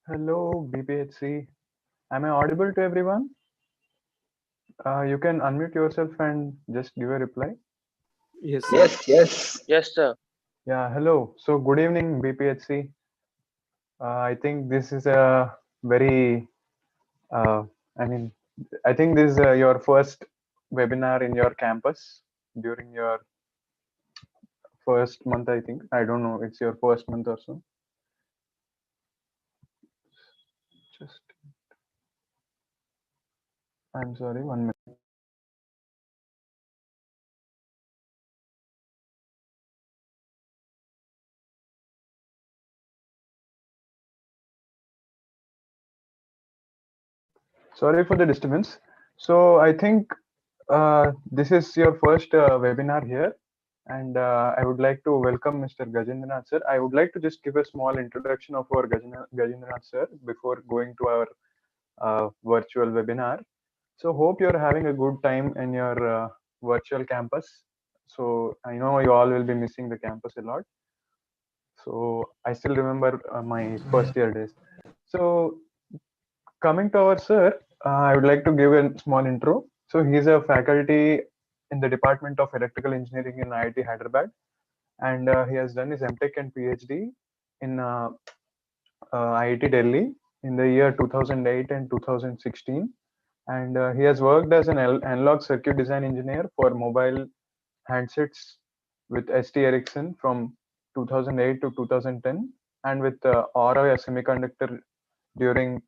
Hello, BPHC. Am I audible to everyone? You can unmute yourself and just give a reply. Yes, sir. Yes, yes. Yes, sir. Yeah, hello. So, good evening, BPHC. I think this is a very, uh, I mean, I think this is your first webinar in your campus during your first month, I think. I don't know, it's your first month or so. Just, I'm sorry, 1 minute. Sorry for the disturbance. So I think this is your first webinar here, and I would like to welcome Mr. Gajendranath sir. I would like to just give a small introduction of our Gajendranath sir before going to our virtual webinar. So hope you're having a good time in your virtual campus. So I know you all will be missing the campus a lot. So I still remember my first year days. So coming to our sir, I would like to give a small intro. So he's a faculty in the Department of Electrical Engineering in IIT Hyderabad, and he has done his MTech and PhD in IIT Delhi in the year 2008 and 2016. And he has worked as an analog circuit design engineer for mobile handsets with ST Ericsson from 2008 to 2010, and with Aura Semiconductor during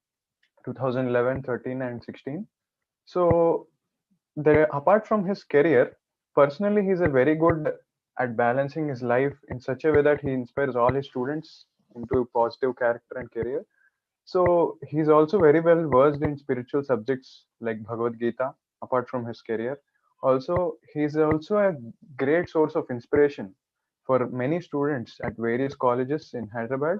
2011, 13, and 16. So, apart from his career, personally, he's a very good at balancing his life in such a way that he inspires all his students into positive character and career. So, he's also very well versed in spiritual subjects like Bhagavad Gita, apart from his career. Also, he's also a great source of inspiration for many students at various colleges in Hyderabad,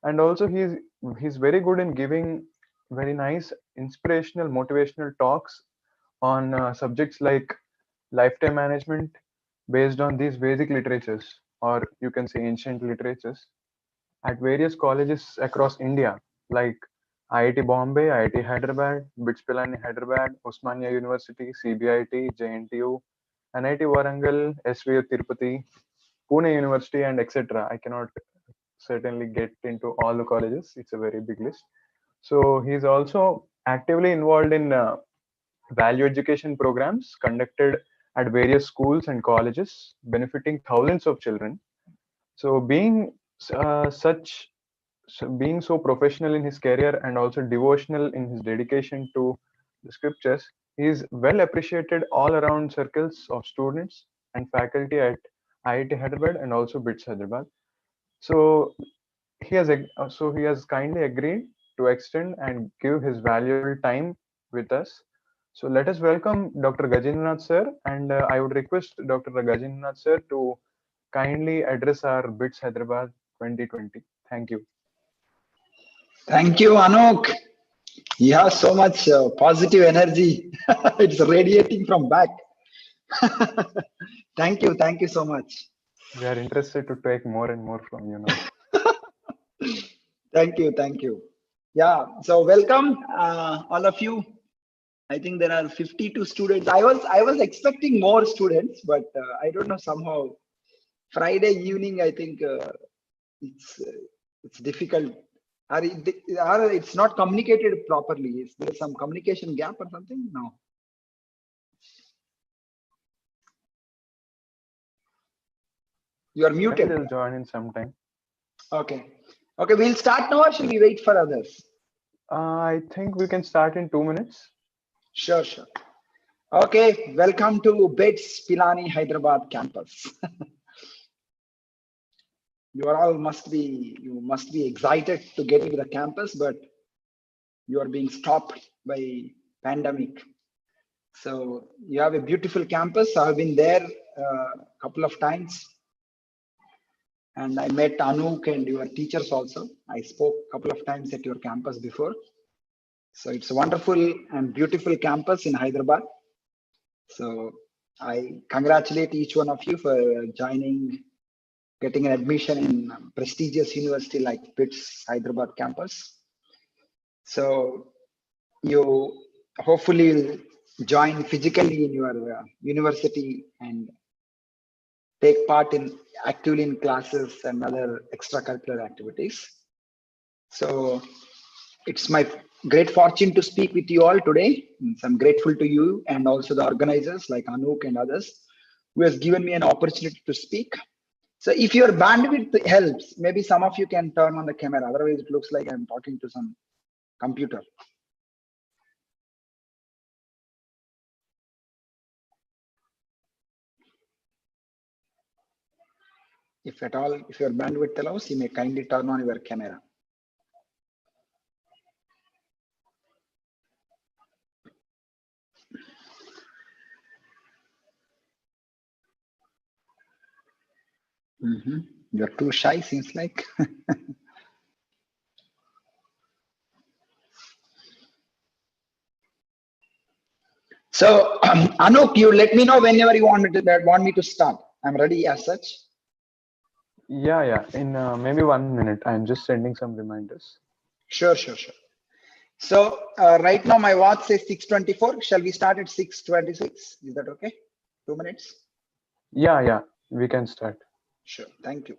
and also he's very good in giving very nice inspirational motivational talks on subjects like lifetime management based on these basic literatures, or you can say ancient literatures, at various colleges across India like IIT Bombay, IIT Hyderabad, BITS Pilani Hyderabad, Osmania University, CBIT, JNTU, NIT Warangal, SVU Tirupati, Pune University, and etc. I cannot certainly get into all the colleges. It's a very big list. So he's also actively involved in value education programs conducted at various schools and colleges, benefiting thousands of children. So being so professional in his career and also devotional in his dedication to the scriptures, he is well appreciated all around circles of students and faculty at IIT Hyderabad and also BITS Hyderabad. So he has kindly agreed to extend and give his valuable time with us. So let us welcome Dr. Gajendranath sir, and I would request Dr. Gajendranath sir to kindly address our BITS Hyderabad 2020. Thank you. Thank you, Anok. You have so much positive energy. It's radiating from back. Thank you so much. We are interested to take more and more from you now. Thank you. Yeah, so welcome all of you. I think there are 52 students. I was expecting more students, but I don't know, somehow Friday evening I think it's difficult. Or it's not communicated properly. Is there some communication gap or something? No. You are muted. They'll join in sometime. Okay. Okay, we'll start now, or should we wait for others? I think we can start in 2 minutes. Sure. Okay, welcome to BITS Pilani Hyderabad campus. You must be excited to get into the campus, but you are being stopped by pandemic. So you have a beautiful campus. I've been there a couple of times, and I met Anuk and your teachers also. I spoke a couple of times at your campus before. So it's a wonderful and beautiful campus in Hyderabad. So I congratulate each one of you for joining getting an admission in prestigious university like BITS Hyderabad campus. So you hopefully will join physically in your university and take part in actively in classes and other extracurricular activities. So it's my great fortune to speak with you all today. So I'm grateful to you and also the organizers like Anouk and others who has given me an opportunity to speak. So if your bandwidth helps, maybe some of you can turn on the camera. Otherwise, it looks like I'm talking to some computer. If at all, if your bandwidth allows, you may kindly turn on your camera. You're too shy, seems like. So, Anouk, you let me know whenever you want me to start. I'm ready as such. Yeah. In maybe 1 minute, I'm just sending some reminders. Sure. So right now my watch says 6:24. Shall we start at 6:26? Is that okay? 2 minutes? Yeah. We can start. Sure. Thank you.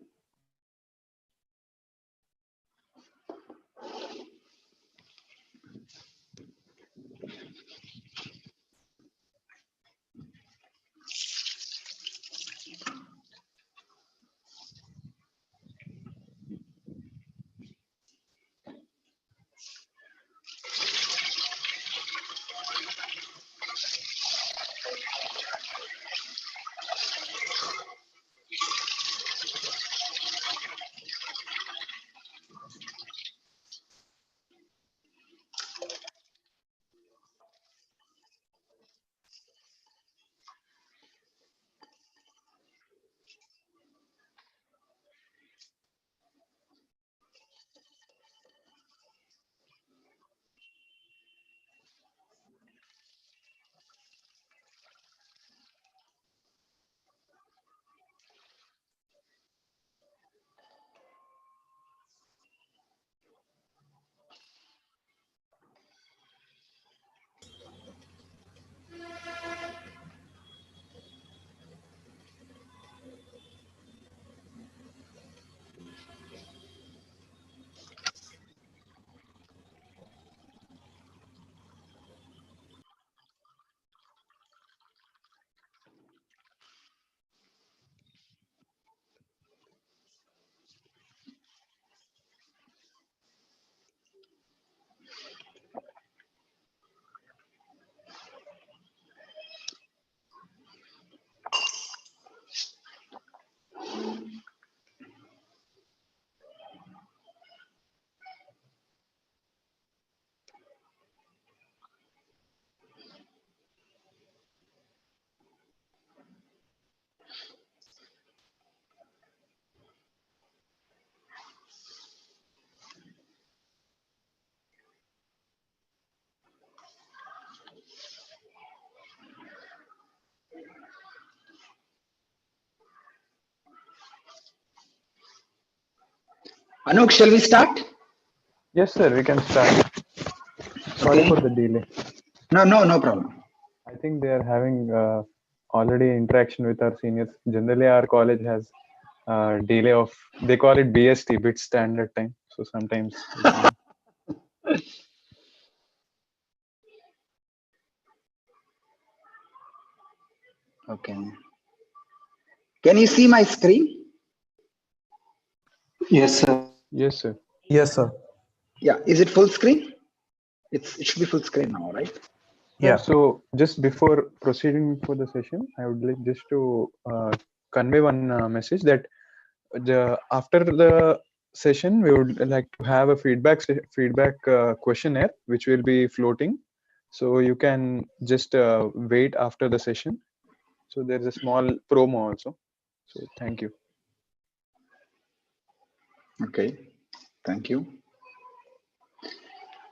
Anouk, shall we start? Yes, sir. We can start. Sorry for the delay. No problem. I think they are having already interaction with our seniors. Generally, our college has delay of, they call it BST, bit standard time. So sometimes. Okay. Can you see my screen? Yes, sir. Yes, sir. Yes, sir. Yeah. Is it full screen? It should be full screen now, right? Yeah. So just before proceeding for the session, I would like just to convey one message that after the session, we would like to have a feedback questionnaire, which will be floating. So you can just wait after the session. So there's a small promo also. So thank you. Okay. Thank you.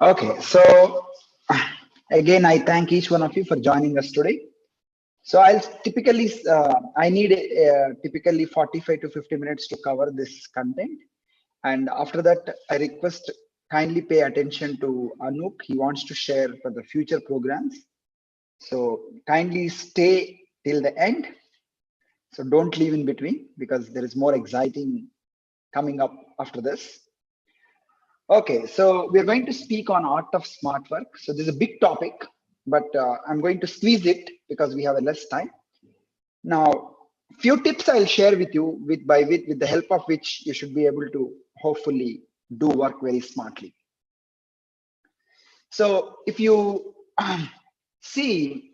Okay. So again, I thank each one of you for joining us today. So I'll typically, I need typically 45 to 50 minutes to cover this content. And after that, I request kindly pay attention to Anoop. He wants to share for the future programs. So kindly stay till the end. So don't leave in between because there is more exciting coming up after this. Okay, so we're going to speak on art of smart work. So this is a big topic, but I'm going to squeeze it because we have a less time. Now, few tips I'll share with you with the help of which you should be able to hopefully do work very smartly. So if you see,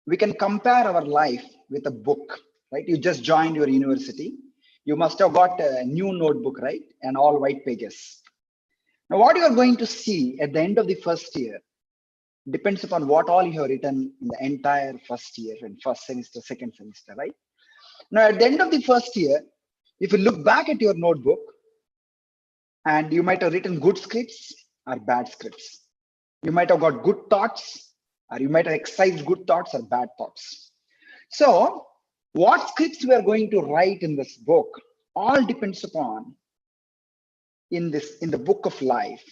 we can compare our life with a book, right? You just joined your university. You must have got a new notebook, right? And all white pages. Now, what you are going to see at the end of the first year depends upon what all you have written in the entire first year and first semester, second semester, right? Now, at the end of the first year, if you look back at your notebook, and you might have written good scripts or bad scripts. You might have got good thoughts, or you might have exercised good thoughts or bad thoughts. So, what scripts we are going to write in this book all depends upon in the book of life,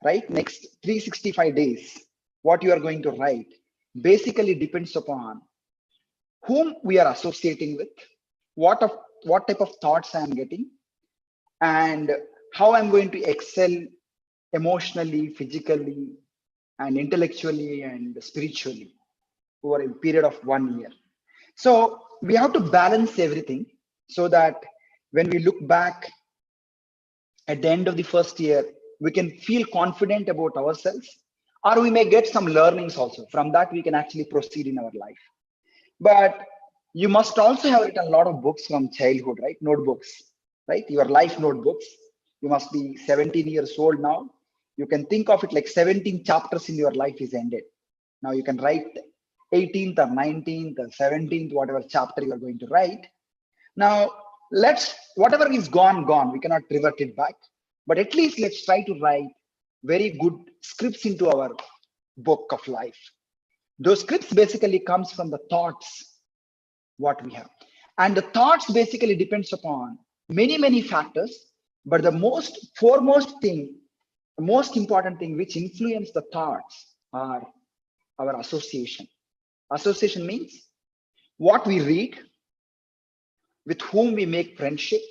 right? Next 365 days, what you are going to write basically depends upon whom we are associating with, what type of thoughts I am getting, and how I'm going to excel emotionally, physically, and intellectually and spiritually over a period of 1 year. So we have to balance everything so that when we look back at the end of the first year, we can feel confident about ourselves, or we may get some learnings also. From that, we can actually proceed in our life. But you must also have written a lot of books from childhood, right? Notebooks, right? Your life notebooks. You must be 17 years old now. You can think of it like 17 chapters in your life is ended. Now you can write 18th or 19th or 17th, whatever chapter you are going to write. Now, whatever is gone, gone. We cannot revert it back. But at least let's try to write very good scripts into our book of life. Those scripts basically comes from the thoughts what we have, and the thoughts basically depends upon many factors, but the most important thing which influence the thoughts are our association. Association means what we read, with whom we make friendship,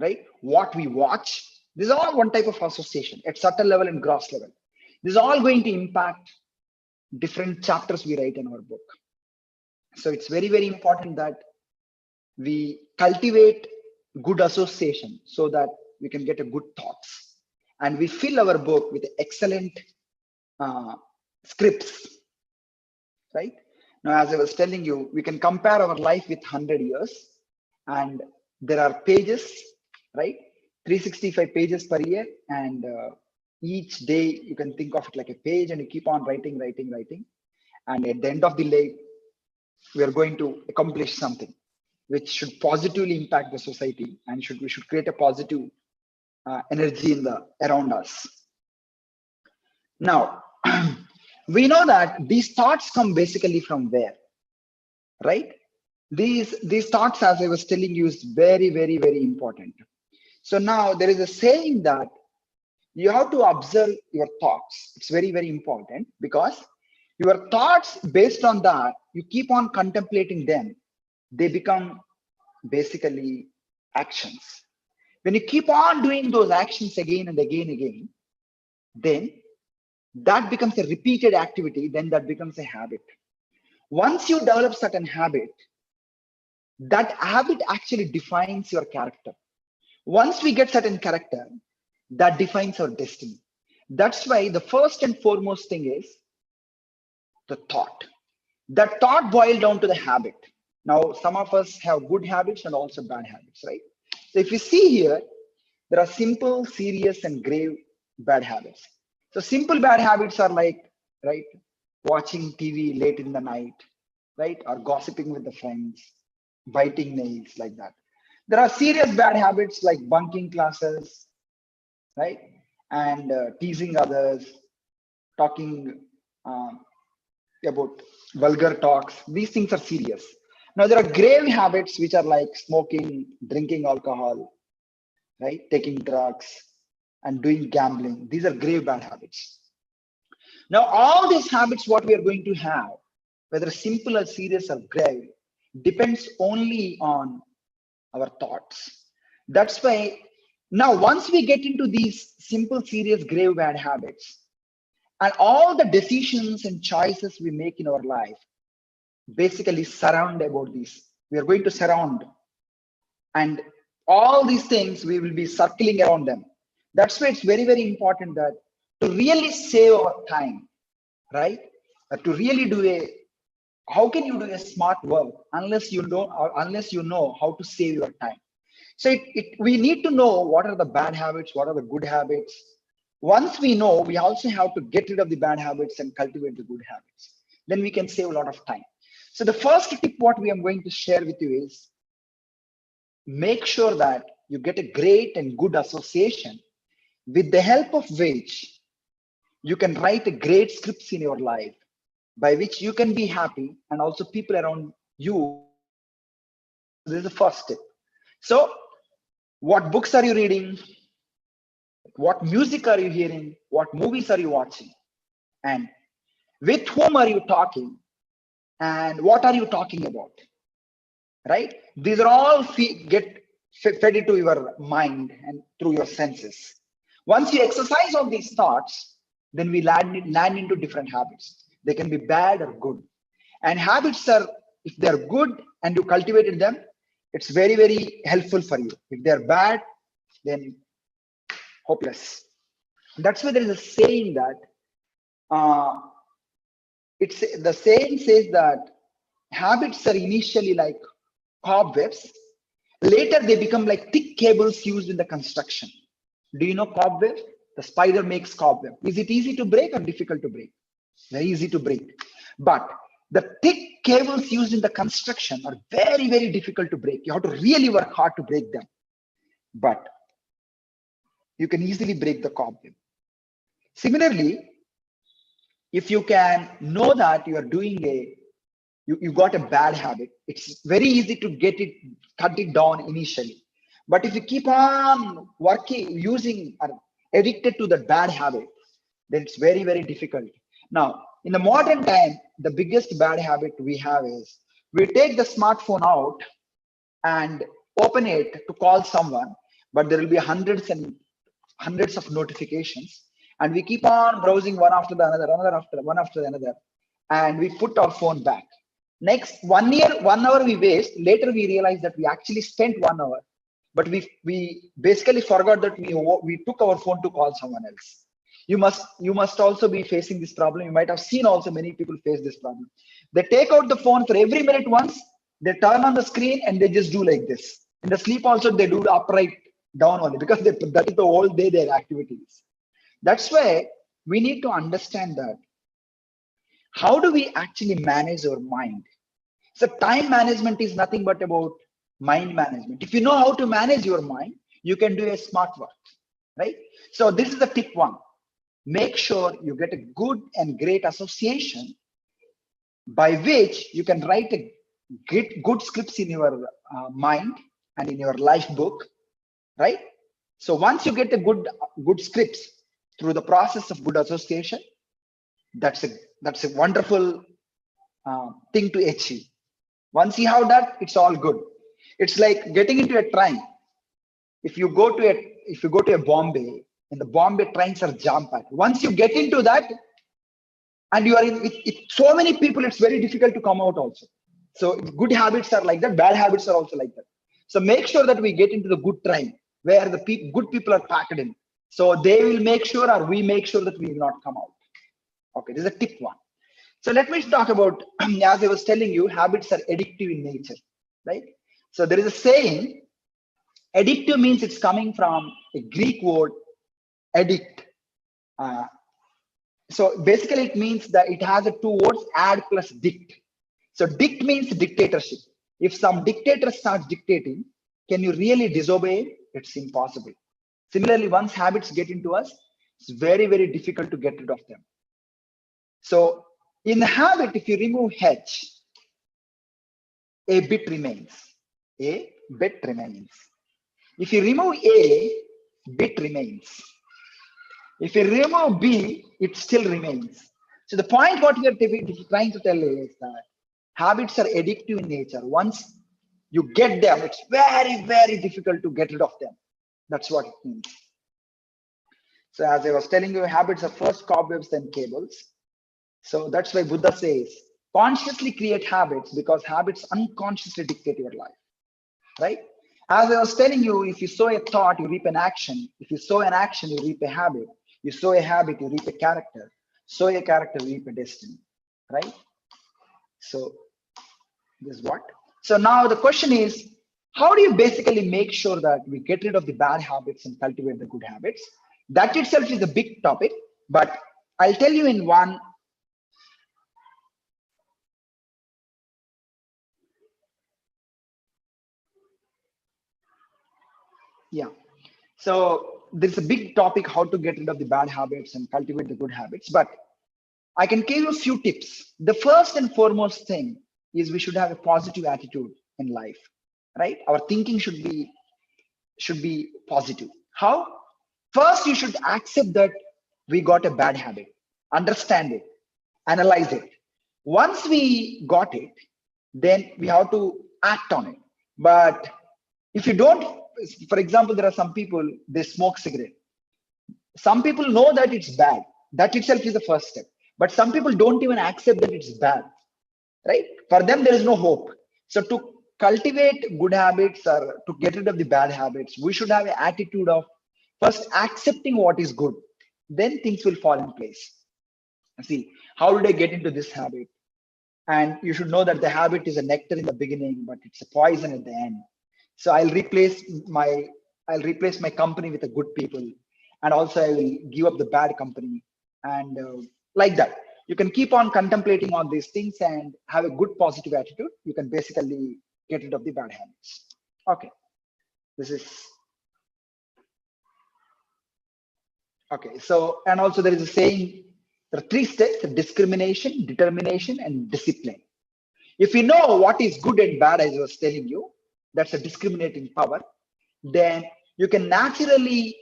right? What we watch. This is all one type of association at subtle level and gross level. This is all going to impact different chapters we write in our book. So it's very important that we cultivate good association so that we can get a good thoughts, and we fill our book with excellent scripts, right? Now, as I was telling you, we can compare our life with 100 years, and there are pages, right? 365 pages per year, and each day you can think of it like a page, and you keep on writing, and at the end of the day, we are going to accomplish something which should positively impact the society, and we should create a positive energy in the around us. Now, we know that these thoughts come basically from where, right? These thoughts, as I was telling you, is very important. So now there is a saying that you have to observe your thoughts. It's very important, because your thoughts, based on that, you keep on contemplating them, they become basically actions. When you keep on doing those actions again and again, then that becomes a repeated activity, then that becomes a habit. Once you develop certain habit, that habit actually defines your character. Once we get certain character, that defines our destiny. That's why the first and foremost thing is the thought. That thought boiled down to the habit. Now, some of us have good habits and also bad habits, right? So if you see here, there are simple, serious, and grave bad habits. So simple bad habits are like, right, watching TV late in the night, right, or gossiping with the friends, biting nails, like that. There are serious bad habits like bunking classes, right, and teasing others, talking about vulgar talks. These things are serious. Now there are grave habits which are like smoking, drinking alcohol, right? Taking drugs and doing gambling. These are grave bad habits. Now all these habits, what we are going to have, whether simple or serious or grave, depends only on our thoughts. That's why now once we get into these simple, serious, grave bad habits, and all the decisions and choices we make in our life basically surround about these. We are going to surround, and all these things we will be circling around them. That's why it's very, very important that to really save our time, right? To really do a, how can you do a smart work unless you know, unless you know how to save your time? So we need to know what are the bad habits, what are the good habits. Once we know, we also have to get rid of the bad habits and cultivate the good habits. Then we can save a lot of time. So the first tip what we are going to share with you is make sure that you get a great and good association with the help of which you can write a great scripts in your life by which you can be happy and also people around you can be happy. So this is the first step. So what books are you reading? What music are you hearing? What movies are you watching? And with whom are you talking? And what are you talking about? Right? These are all get fed into your mind and through your senses. Once you exercise all these thoughts, then we land into different habits. They can be bad or good. And habits are, if they're good and you cultivated them, it's very, very helpful for you. If they're bad, then hopeless. That's why there is a saying that it's the saying says that habits are initially like cobwebs. Later, they become like thick cables used in the construction. Do you know cobweb? The spider makes cobweb. Is it easy to break or difficult to break? Very easy to break. But the thick cables used in the construction are very, very difficult to break. You have to really work hard to break them. But you can easily break the cobweb. Similarly, if you can know that you are doing you got a bad habit, it's very easy to cut it down initially. But if you keep on working, using or addicted to the bad habit, then it's very, very difficult. Now, in the modern time, the biggest bad habit we have is we take the smartphone out and open it to call someone, but there will be hundreds and hundreds of notifications, and we keep on browsing one after the another, one after the another, and we put our phone back. Next 1 year, 1 hour we waste. Later we realize that we actually spent 1 hour, but we basically forgot that we took our phone to call someone else. You must also be facing this problem. You might have seen also many people face this problem. They take out the phone for every minute once. They turn on the screen and they just do like this. In the sleep also they do the upright down only because that is the whole day their activities. That's why we need to understand that how do we actually manage our mind? So time management is nothing but about mind management. If you know how to manage your mind, you can do a smart work, right? So this is the tip one. Make sure you get a good and great association by which you can write a good scripts in your mind and in your life book, right? So once you get a good scripts through the process of good association, that's a wonderful thing to achieve. Once you have that, it's all good. It's like getting into a train. If you go to a Bombay, and the Bombay trains are jam-packed. Once you get into that, and you are in with so many people, it's very difficult to come out also. So good habits are like that. Bad habits are also like that. So make sure that we get into the good train where the good people are packed in. So they will make sure, or we make sure that we will not come out. Okay, this is a tip one. So let me talk about, as I was telling you, habits are addictive in nature, right? So there is a saying, addictive means it's coming from a Greek word, addict. So basically it means that it has a two words, add plus dict. So dict means dictatorship. If some dictator starts dictating, can you really disobey? It's impossible. Similarly, once habits get into us, it's very, very difficult to get rid of them. So In the habit, if you remove H, a bit remains. A bit remains. If you remove A, bit remains. If you remove B, it still remains. So the point what we are trying to tell you is that habits are addictive in nature. Once you get them, it's very, very difficult to get rid of them. That's what it means. So as I was telling you, habits are first cobwebs, then cables. So that's why Buddha says, consciously create habits because habits unconsciously dictate your life, right? As I was telling you, if you sow a thought, you reap an action. If you sow an action, you reap a habit. You sow a habit, you reap a character. Sow a character, you reap a destiny, right? So this is what. So now the question is, how do you basically make sure that we get rid of the bad habits and cultivate the good habits? That itself is a big topic, but I'll tell you in one. Yeah. So there's a big topic, how to get rid of the bad habits and cultivate the good habits. But I can give you a few tips. The first and foremost thing is we should have a positive attitude in life, right? Our thinking should be positive. How? First, you should accept that we got a bad habit, understand it, analyze it. Once we got it, then we have to act on it. But if you don't, for example, there are some people, they smoke cigarette. Some people know that it's bad. That itself is the first step. But some people don't even accept that it's bad, right? For them, there is no hope. So to cultivate good habits or to get rid of the bad habits, we should have an attitude of first accepting what is good. Then things will fall in place. See, how did I get into this habit? And you should know that the habit is a nectar in the beginning, but it's a poison at the end. So I'll replace my company with a good people, and also I will give up the bad company, and like that. You can keep on contemplating on these things and have a good positive attitude. You can basically get rid of the bad habits. Okay, this is okay. So, and also there is a saying, there are three steps: discrimination, determination, and discipline. If you know what is good and bad, as I was telling you, that's a discriminating power, then you can naturally,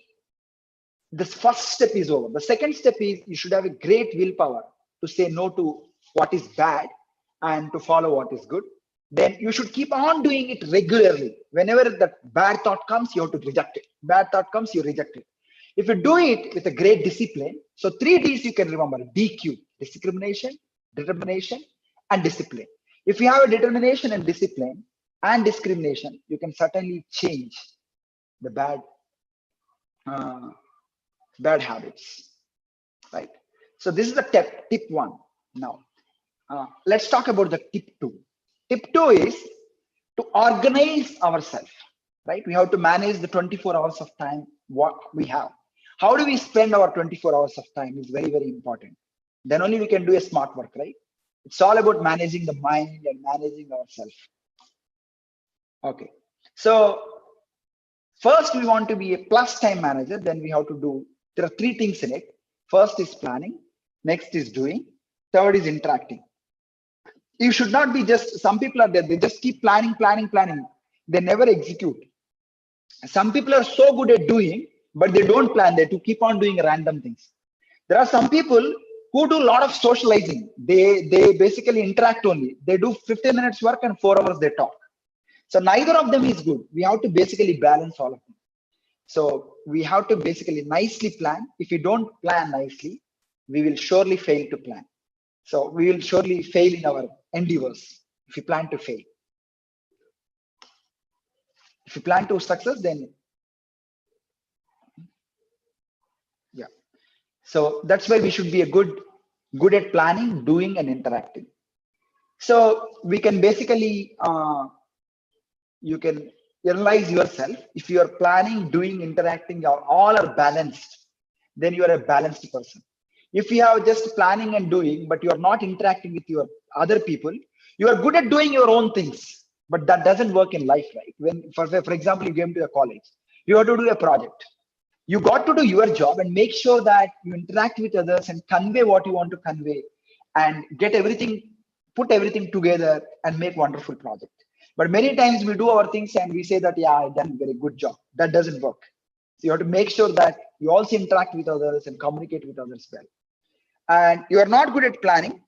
this first step is over. The second step is you should have a great willpower to say no to what is bad and to follow what is good. Then you should keep on doing it regularly. Whenever that bad thought comes, you have to reject it. Bad thought comes, you reject it. If you do it with a great discipline, so 3 Ds you can remember: DQ, discrimination, determination, and discipline. If you have a determination and discipline and discrimination, you can certainly change the bad habits, right? So this is the tip one. Now, let's talk about the tip two. Tip two is to organize ourselves, right? We have to manage the 24 hours of time what we have. How do we spend our 24 hours of time is very, very important. Then only we can do a smart work, right? It's all about managing the mind and managing ourselves. Okay. So first we want to be a plus time manager. Then we have to do, there are 3 things in it. First is planning. Next is doing. Third is interacting. You should not be just, some people are there, they just keep planning. They never execute. Some people are so good at doing, but they don't plan. They keep on doing random things. There are some people who do a lot of socializing. They basically interact only. They do 15 minutes work and 4 hours they talk. So neither of them is good. We have to basically balance all of them. So we have to basically nicely plan. If we don't plan nicely, we will surely fail to plan. So we will surely fail in our endeavors if we plan to fail. If you plan to success, then yeah. So that's why we should be a good at planning, doing, and interacting. So we can basically you can analyze yourself. If you are planning, doing, interacting, all are balanced, then you are a balanced person. If you have just planning and doing, but you are not interacting with your other people, you are good at doing your own things, but that doesn't work in life, right? When, for example, you came to a college, you have to do a project. You got to do your job and make sure that you interact with others and convey what you want to convey. and get everything, put everything together and make wonderful project. But many times we do our things and we say that, yeah, I done very good job. That doesn't work. So you have to make sure that you also interact with others and communicate with others well. And you are not good at planning,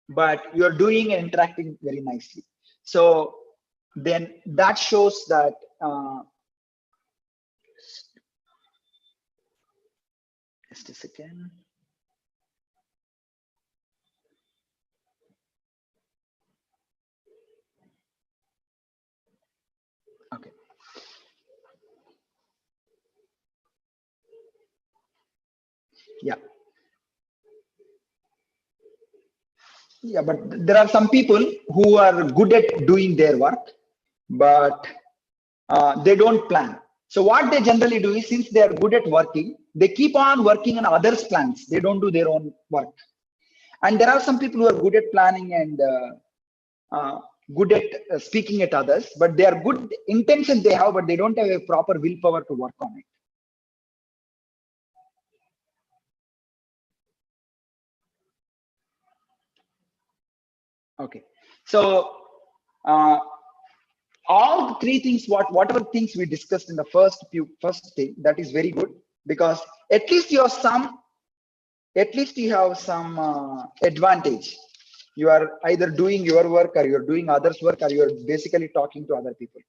but you are doing and interacting very nicely. So then that shows that just a second. Okay. Yeah. Yeah, but there are some people who are good at doing their work, but they don't plan. So what they generally do is, since they are good at working, they keep on working on others' plans. They don't do their own work. And there are some people who are good at planning and good at speaking at others, but they are good intention they have, but they don't have a proper willpower to work on it. Okay. So all the three things, whatever things we discussed in the first thing, that is very good, because at least you have some advantage. You are either doing your work or you're doing others' work, or you're basically talking to other people.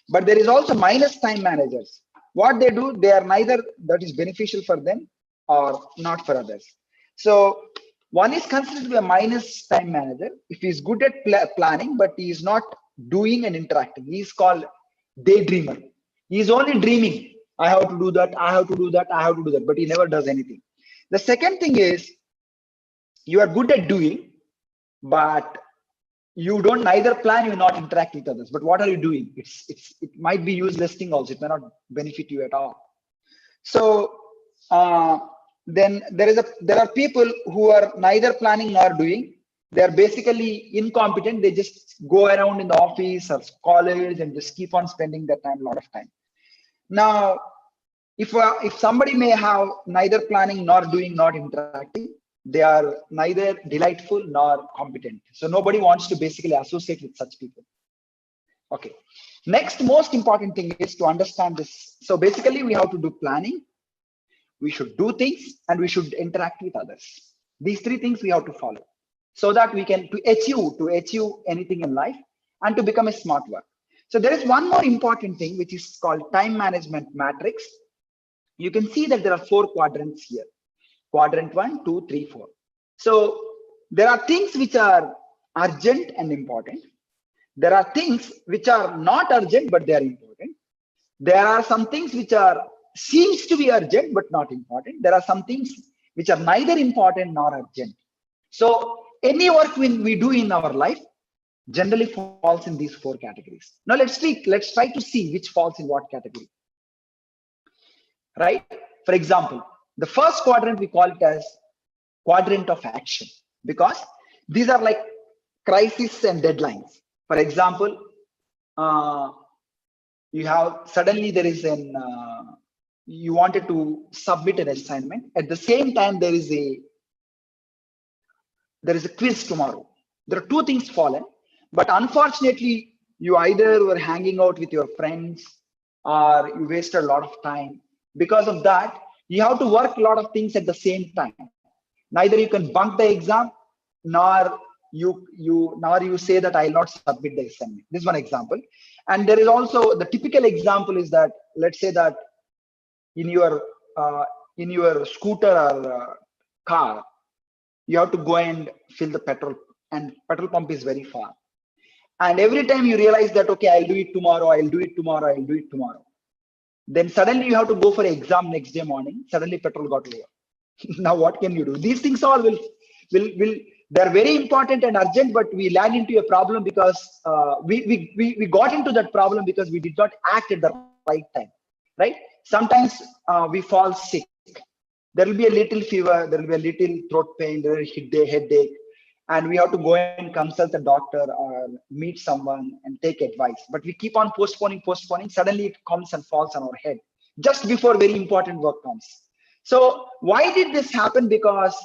But there is also minus time managers. What they do, they are neither that is beneficial for them or not for others. So one is considered to be a minus time manager if he's good at planning, but he is not doing and interacting. He's called daydreamer. He's only dreaming. I have to do that. I have to do that. I have to do that. But he never does anything. The second thing is, you are good at doing, but you don't neither plan, you not interact with others. But what are you doing? It might be useless thing also. It may not benefit you at all. So then there are people who are neither planning nor doing. They are basically incompetent. They just go around in the office or college and just keep on spending their time, a lot of time. Now, if somebody may have neither planning nor doing, not interacting, they are neither delightful nor competent. So nobody wants to basically associate with such people. Okay. Next most important thing is to understand this. So basically we have to do planning, we should do things, and we should interact with others. These three things we have to follow so that we can to achieve anything in life and to become a smart work. So there is one more important thing which is called time management matrix. You can see that there are 4 quadrants here. Quadrant 1, 2, 3, 4. So there are things which are urgent and important. There are things which are not urgent, but they are important. There are some things which are seems to be urgent, but not important. There are some things which are neither important nor urgent. So any work we do in our life generally falls in these 4 categories. Now let's try to see which falls in what category. Right? For example, the first quadrant we call it as quadrant of action, because these are like crises and deadlines. For example, you have suddenly there is you wanted to submit an assignment. At the same time, there is a quiz tomorrow. There are 2 things fallen, but unfortunately, you either were hanging out with your friends or you wasted a lot of time. Because of that, you have to work a lot of things at the same time. Neither you can bunk the exam, nor you say that I'll not submit the assignment. This is one example. And there is also the typical example is that, let's say that in your scooter or car, you have to go and fill the petrol, and petrol pump is very far. And every time you realize that, okay, I'll do it tomorrow, I'll do it tomorrow, I'll do it tomorrow. Then suddenly you have to go for an exam next day morning. Suddenly petrol got lower. Now what can you do? These things all will they're very important and urgent, but we land into a problem because we got into that problem because we did not act at the right time. Right? Sometimes we fall sick. There will be a little fever, there will be a little throat pain, there will be a headache, and we have to go and consult a doctor or meet someone and take advice. But we keep on postponing. Suddenly it comes and falls on our head just before very important work comes. So why did this happen? Because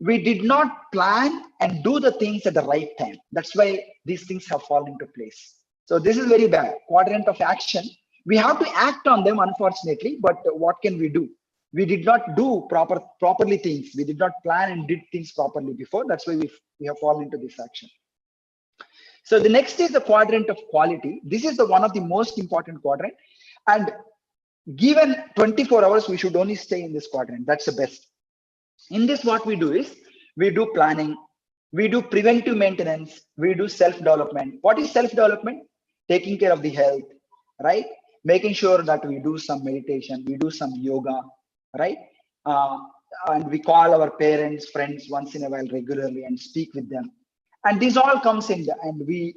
we did not plan and do the things at the right time. That's why these things have fallen into place. So this is very bad. Quadrant of action. We have to act on them, unfortunately, but what can we do? We did not do properly things. We did not plan and did things properly before. That's why we have fallen into this action. So the next is the quadrant of quality. This is the one of the most important quadrant. And given 24 hours, we should only stay in this quadrant. That's the best. In this, what we do is we do planning, we do preventive maintenance, we do self-development. What is self-development? Taking care of the health, right? Making sure that we do some meditation, we do some yoga, right? And we call our parents, friends once in a while regularly and speak with them. And this all comes in, and we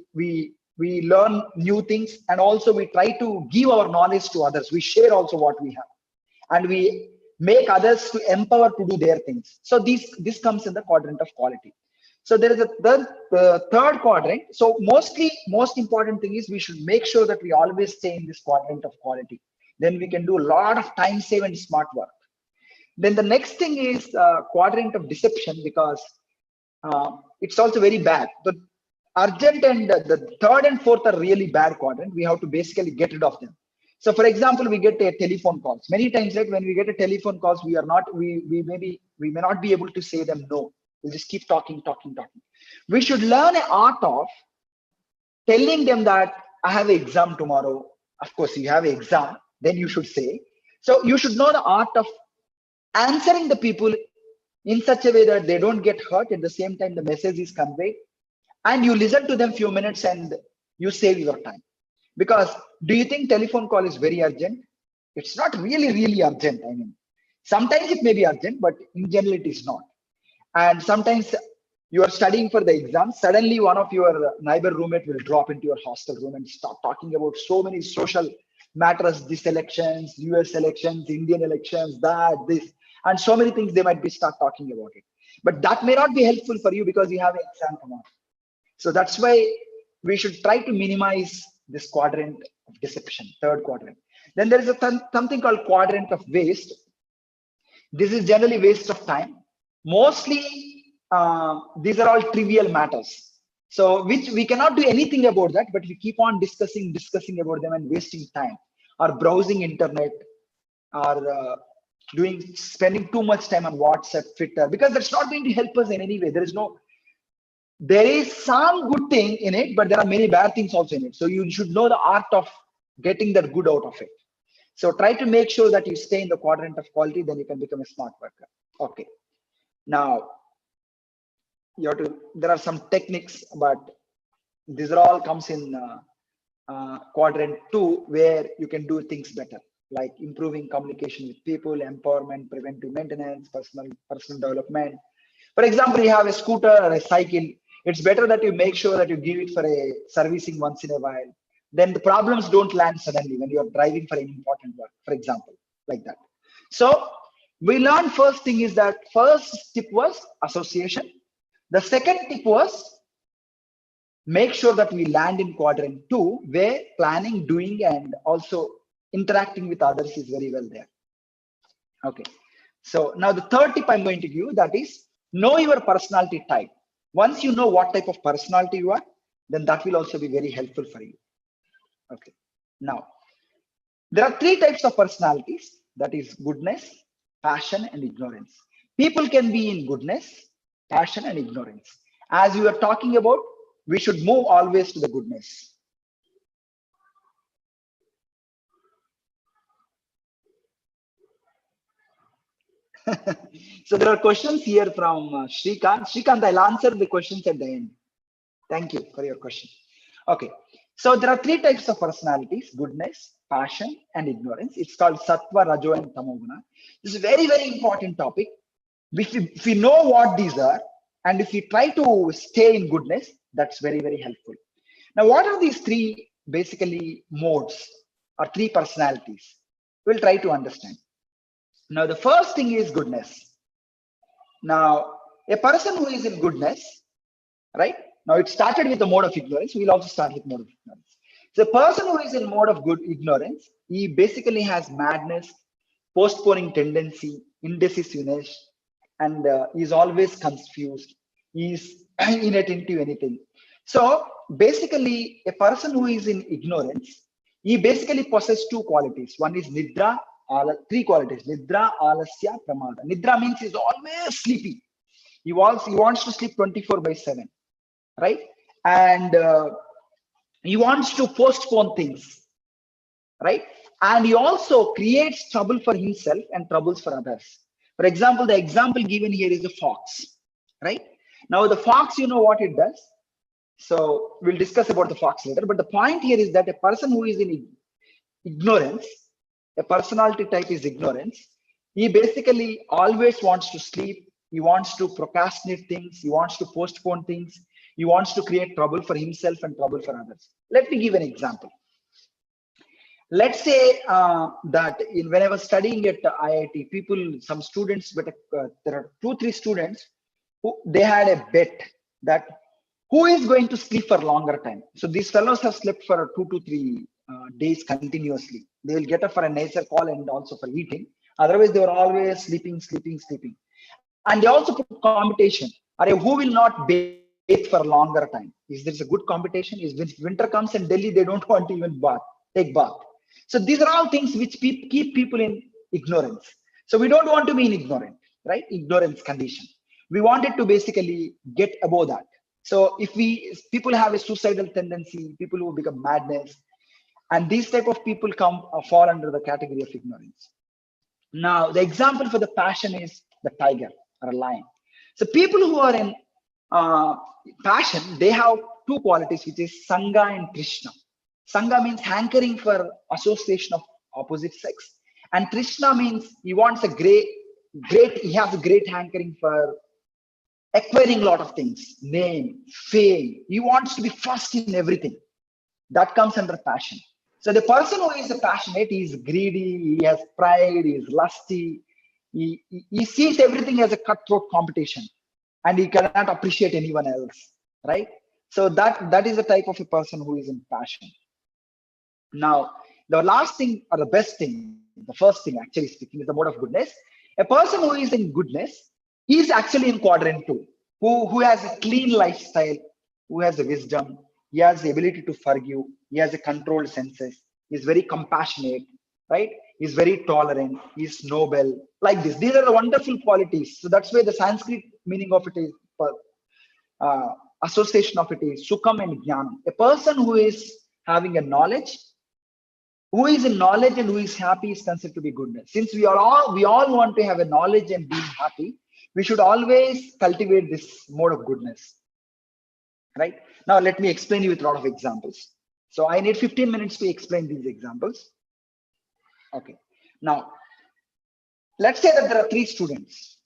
learn new things, and also we try to give our knowledge to others. We share also what we have, and we make others to empower to do their things. So this comes in the quadrant of quality. So there is the third quadrant. So most important thing is we should make sure that we always stay in this quadrant of quality. Then we can do a lot of time save and smart work. Then the next thing is quadrant of deception, because it's also very bad. The urgent and the third and fourth are really bad quadrant. We have to basically get rid of them. So for example, we get a telephone calls. Many times, like when we get a telephone calls, we may not be able to say them no. We'll just keep talking. We should learn an art of telling them that I have an exam tomorrow. Of course, you have an exam, then you should say. So you should know the art of answering the people in such a way that they don't get hurt. At the same time, the message is conveyed, and you listen to them few minutes and you save your time. Because do you think telephone call is very urgent? It's not really urgent. I mean, sometimes it may be urgent, but in general it is not. And sometimes you are studying for the exam, suddenly one of your neighbor roommate will drop into your hostel room and start talking about so many social matters, these elections, US elections, Indian elections, this, and so many things they might be start talking about it. But that may not be helpful for you because you have an exam tomorrow. So that's why we should try to minimize this quadrant of deception, third quadrant. Then there is something called quadrant of waste. This is generally waste of time. Mostly, these are all trivial matters. So which we cannot do anything about that, but we keep on discussing about them and wasting time, or browsing internet, or spending too much time on WhatsApp, Twitter, because that's not going to help us in any way. There is some good thing in it, but there are many bad things also in it. So you should know the art of getting that good out of it. So try to make sure that you stay in the quadrant of quality, then you can become a smart worker. Okay. Now, there are some techniques, but these are all comes in quadrant 2, where you can do things better, like improving communication with people, empowerment, preventive maintenance, personal development. For example, you have a scooter or a cycle. It's better that you make sure that you give it for a servicing once in a while. Then the problems don't land suddenly when you're driving for an important work, for example, like that. So we learned first thing is that first tip was association. The second tip was make sure that we land in quadrant 2, where planning, doing, and also interacting with others is very well there. Okay. So now the third tip I'm going to give you, that is know your personality type. Once you know what type of personality you are, then that will also be very helpful for you. Okay. Now, there are 3 types of personalities, that is goodness, passion, and ignorance. People can be in goodness, passion, and ignorance. As we were talking about, we should move always to the goodness. So there are questions here from Shrikant. Shrikant, I'll answer the questions at the end. Thank you for your question. Okay. So there are 3 types of personalities: goodness, passion, and ignorance. It's called Sattva, Rajo, and Tamoguna. This is a very important topic. If we know what these are, and if we try to stay in goodness, that's very helpful. Now, what are these 3 basically modes or 3 personalities? We'll try to understand. Now, the first thing is goodness. Now, a person who is in goodness, right? Now, it started with the mode of ignorance. We'll also start with mode of ignorance. So, the person who is in mode of good ignorance, he basically has madness, postponing tendency, indecisiveness, and he's always confused. He's inattentive to anything. So basically, a person who is in ignorance, he basically possesses two qualities. One is nidra, three qualities: nidra, alasya, pramada. Nidra means he's always sleepy. He wants to sleep 24/7, right? And he wants to postpone things, right? And he also creates trouble for himself and troubles for others. For example, the example given here is a fox, right? Now the fox, you know what it does. So we'll discuss about the fox later. But the point here is that a person who is in ignorance, a personality type is ignorance. He basically always wants to sleep. He wants to procrastinate things. He wants to postpone things. He wants to create trouble for himself and trouble for others. Let me give an example. Let's say that when I was studying at IIT, some students, but there are 2-3 students who they had a bet that who is going to sleep for longer time. So these fellows have slept for 2 to 3 days continuously. They will get up for a nature call and also for eating. Otherwise, they were always sleeping. And they also put competition. Who will not bathe for longer time? Is there a good competition? Is when winter comes in Delhi, they don't want to even take bath. So these are all things which keep people in ignorance. So we don't want to be in right? Ignorance condition. We wanted to basically get above that. So if people have a suicidal tendency, people who become madness, and these type of people fall under the category of ignorance. Now, the example for the passion is the tiger or a lion. So people who are in passion, they have two qualities, which is Sangha and Krishna. Sangha means hankering for association of opposite sex. And Krishna means he wants he has a great hankering for acquiring a lot of things, name, fame. He wants to be first in everything. That comes under passion. So the person who is passionate, he is greedy, he has pride, he is lusty, he sees everything as a cutthroat competition, and he cannot appreciate anyone else, right? So that is the type of a person who is in passion. Now, the last thing or the best thing, the first thing actually speaking, is the mode of goodness. A person who is in goodness, he is actually in quadrant 2, who has a clean lifestyle, who has the wisdom, he has the ability to forgive, he has a controlled senses, he's very compassionate, right? He's very tolerant, he's noble, like this. These are the wonderful qualities. So that's why the Sanskrit meaning of it is, association of it is Sukham and Jnanam. A person who is having a knowledge, who is in knowledge and who is happy is considered to be goodness. Since we all want to have a knowledge and being happy, we should always cultivate this mode of goodness, right? Now, let me explain you with a lot of examples. So I need 15 minutes to explain these examples. Okay. Now, let's say that there are 3 students.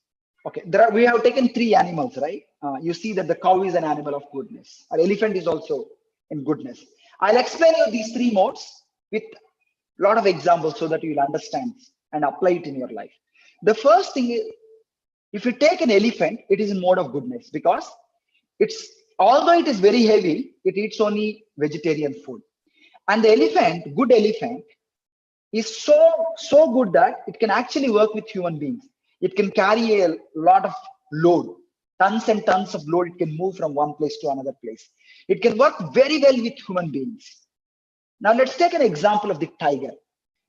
Okay. We have taken 3 animals, right? You see that the cow is an animal of goodness. An elephant is also in goodness. I'll explain you these 3 modes with a lot of examples so that you'll understand and apply it in your life. The first thing is, if you take an elephant, it is in mode of goodness because although it is very heavy, it eats only vegetarian food. And the good elephant, is so good that it can actually work with human beings. It can carry a lot of load, tons and tons of load. It can move from one place to another place. It can work very well with human beings. Now let's take an example of the tiger.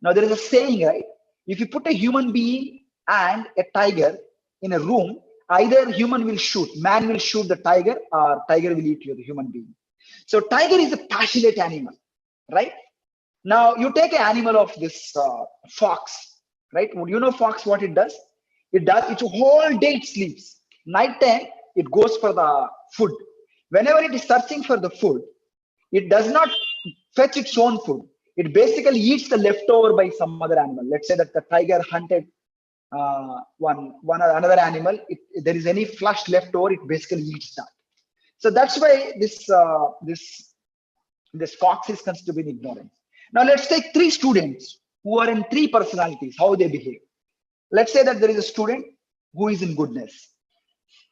Now there is a saying, right? If you put a human being and a tiger in a room, either human will shoot, man will shoot the tiger, or tiger will eat you, the human being. So tiger is a passionate animal, right? Now you take an animal of this fox, right? You know fox, what it does? It's a whole day it sleeps. Night time, it goes for the food. Whenever it is searching for the food, it does not fetch its own food. It basically eats the leftover by some other animal. Let's say that the tiger hunted another animal. If there is any flesh left over, it basically eats that. So that's why this fox is considered to be ignorant. Now let's take 3 students who are in 3 personalities, how they behave. Let's say that there is a student who is in goodness.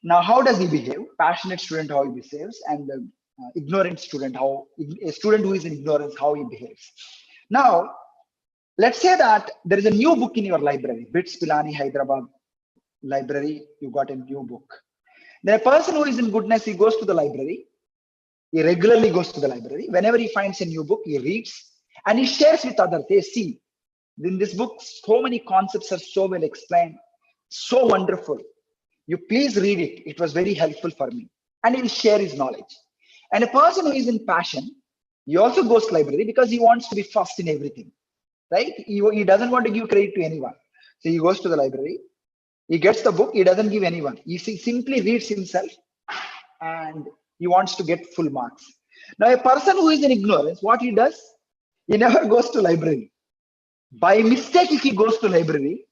Now, how does he behave? Passionate student, how he behaves, and the ignorant student, a student who is in ignorance, how he behaves. Now, let's say that there is a new book in your library, Bits Pilani, Hyderabad. library, you got a new book. Then a person who is in goodness, he goes to the library. He regularly goes to the library. Whenever he finds a new book, he reads and he shares with others. They see in this book, so many concepts are so well explained, so wonderful. You please read it. It was very helpful for me. And he will share his knowledge. And a person who is in passion, he also goes to library because he wants to be first in everything, right? He doesn't want to give credit to anyone. So he goes to the library. He gets the book. He doesn't give anyone. He simply reads himself and he wants to get full marks. Now, a person who is in ignorance, what he does, he never goes to library. By mistake, if he goes to library,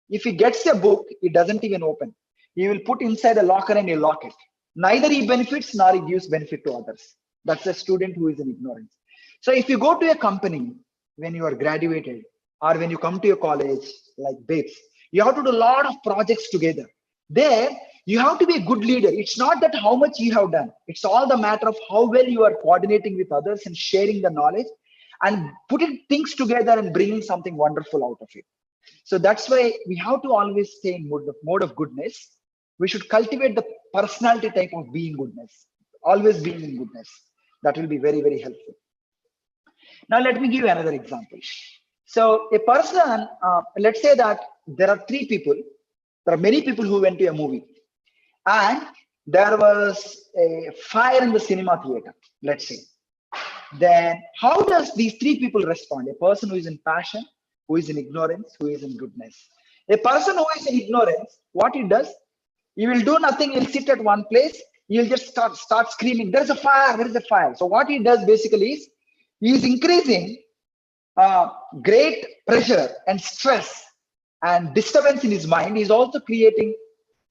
if he gets a book, he doesn't even open. He will put inside a locker and he lock it. Neither he benefits nor he gives benefit to others. That's a student who is in ignorance. So if you go to a company when you are graduated or when you come to a college like BIPS, you have to do a lot of projects together. There, you have to be a good leader. It's not that how much you have done. It's all the matter of how well you are coordinating with others and sharing the knowledge and putting things together and bringing something wonderful out of it. So that's why we have to always stay in mode of goodness. We should cultivate the personality type of being goodness, always being in goodness. That will be very, very helpful. Now, let me give you another example. So a person, let's say that there are three people. There are many people who went to a movie and there was a fire in the cinema theater, let's say. Then how does these three people respond? A person who is in passion, who is in ignorance, who is in goodness. A person who is in ignorance, what he does, he will do nothing, he'll sit at one place, he'll just start screaming, there's a fire, there is a fire. So what he does basically is, he is increasing great pressure and stress and disturbance in his mind. He's also creating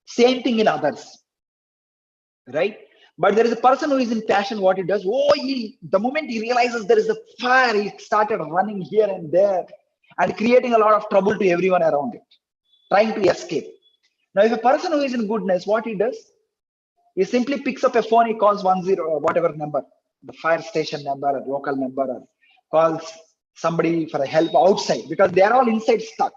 same thing in others, right? But there is a person who is in passion, what he does, the moment he realizes there is a fire, he started running here and there and creating a lot of trouble to everyone around it, trying to escape. Now, if a person who is in goodness, what he does, he simply picks up a phone, he calls 10 or whatever number, the fire station number or local number, or calls somebody for help outside because they are all inside stuck.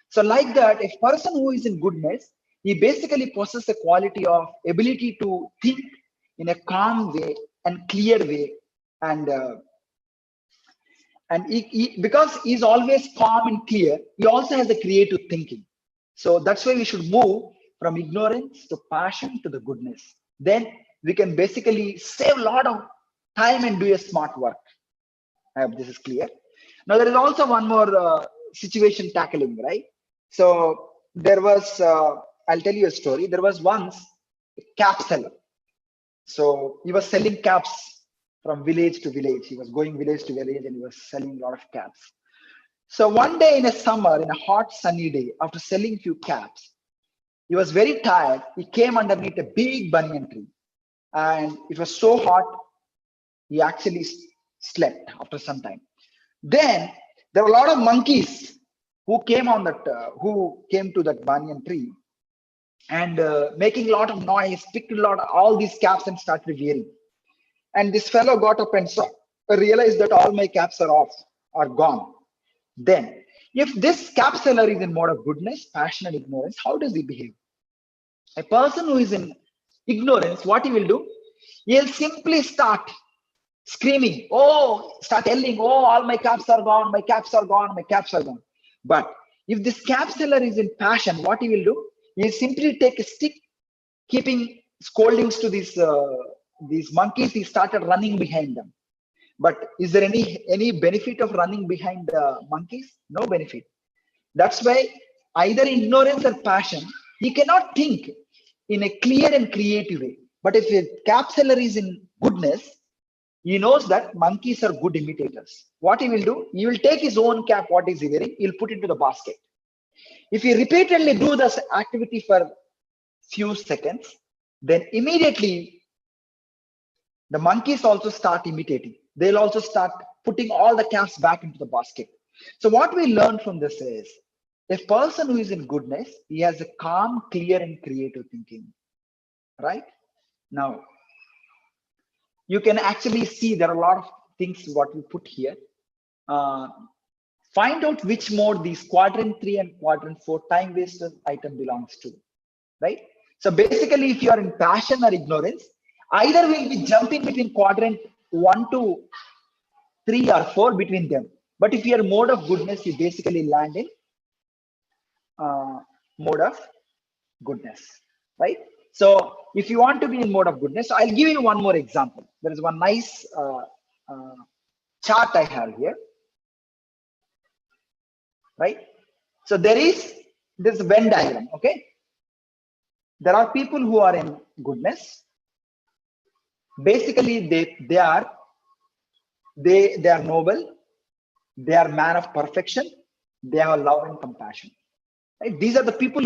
So like that, a person who is in goodness, he basically possesses a quality of ability to think in a calm way and clear way, and because he's always calm and clear, he also has a creative thinking. So that's why we should move from ignorance to passion to the goodness. Then we can basically save a lot of time and do a smart work. I hope this is clear. Now there is also one more situation tackling, right? So there was, I'll tell you a story. There was once a cap seller. So he was selling caps from village to village. He was going village to village and he was selling a lot of caps. So one day in a summer, in a hot sunny day, after selling few caps, he was very tired. He came underneath a big banyan tree and it was so hot, he actually slept after some time. Then there were a lot of monkeys who came on that, who came to that banyan tree and making a lot of noise, picked a lot of all these caps and started wearing. And this fellow got up and realized that all my caps are off, are gone. Then, if this cap seller is in mode of goodness, passion, and ignorance, how does he behave? A person who is in ignorance, what he will do? He'll simply start screaming, start yelling, all my caps are gone, my caps are gone, my caps are gone. But if this cap seller is in passion, what he will do? He'll simply take a stick, keeping scoldings to these monkeys. He started running behind them. But is there any benefit of running behind the monkeys? No benefit. That's why either ignorance or passion, he cannot think in a clear and creative way. But if a cap seller is in goodness, he knows that monkeys are good imitators. What he will do, he will take his own cap, what is he wearing, he'll put it into the basket. If he repeatedly do this activity for few seconds, then immediately the monkeys also start imitating. They'll also start putting all the caps back into the basket. So what we learn from this is, a person who is in goodness, he has a calm, clear, and creative thinking, right? Now, you can actually see there are a lot of things what we put here. Find out which mode these quadrant 3 and quadrant 4 time waster item belongs to, right? So basically, if you are in passion or ignorance, either we'll be jumping between quadrant 1 to 3 or 4 between them. But if you are mode of goodness, you basically land in mode of goodness, right? So if you want to be in mode of goodness, so I'll give you one more example. There is one nice chart I have here, right? So there's a Venn diagram, okay? There are people who are in goodness. Basically, they are noble, they are man of perfection, they have love and compassion. Right? These are the people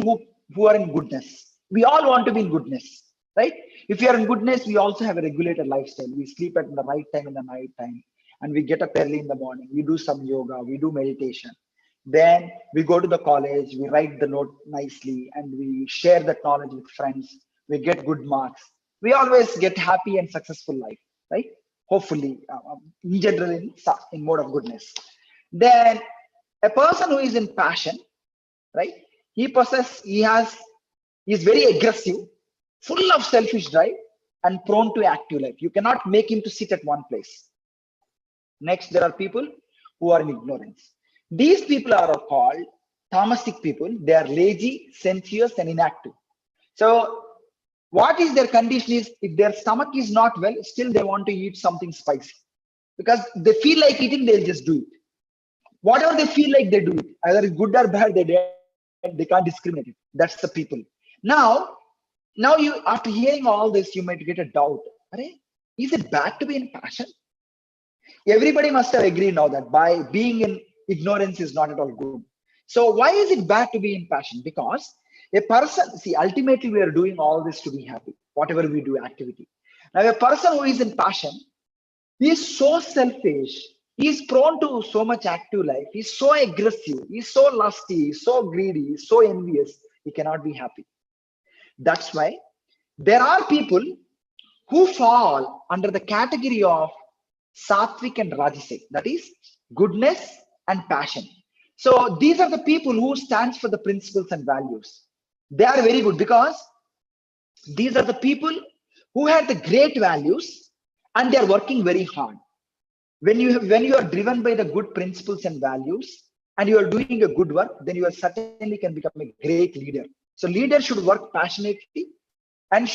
who are in goodness. We all want to be in goodness, right? If you are in goodness, we also have a regulated lifestyle. We sleep at the right time in the night time, and we get up early in the morning. We do some yoga, we do meditation. Then we go to the college, we write the note nicely, and we share that knowledge with friends. We get good marks. We always get happy and successful life, right? Hopefully, in general, in mode of goodness. Then a person who is in passion, right? He is very aggressive, full of selfish drive, and prone to active life. You cannot make him to sit at one place. Next, there are people who are in ignorance. These people are called tamasic people. They are lazy, sensuous, and inactive. So what is their condition is, if their stomach is not well, still they want to eat something spicy. Because they feel like eating, they'll just do it. Whatever they feel like, they do it. Either it's good or bad, they can't discriminate it. That's the people. Now you, after hearing all this, you might get a doubt. Is it bad to be in passion? Everybody must have agreed now that by being in ignorance is not at all good. So why is it bad to be in passion? Because a person, see, ultimately we are doing all this to be happy, whatever we do activity. Now a person who is in passion, he is so selfish, he is prone to so much active life, he's so aggressive, he's so lusty, he's so greedy, he's so envious, he cannot be happy. That's why there are people who fall under the category of sattvic and rajasic, that is goodness and passion. So these are the people who stands for the principles and values. They are very good because these are the people who had the great values and they are working very hard. When you are driven by the good principles and values and you are doing a good work, then you certainly can become a great leader. So leaders should work passionately and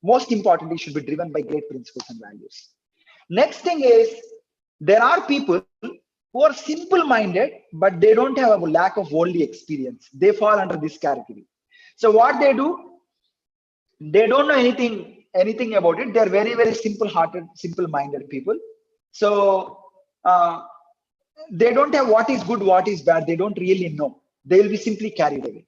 most importantly, should be driven by great principles and values. Next thing is, there are people who are simple-minded, but they don't have a lack of worldly experience. They fall under this category. So what they do, they don't know anything about it. They're very, very simple-hearted, simple-minded people. So they don't have what is good, what is bad. They don't really know. They will be simply carried away.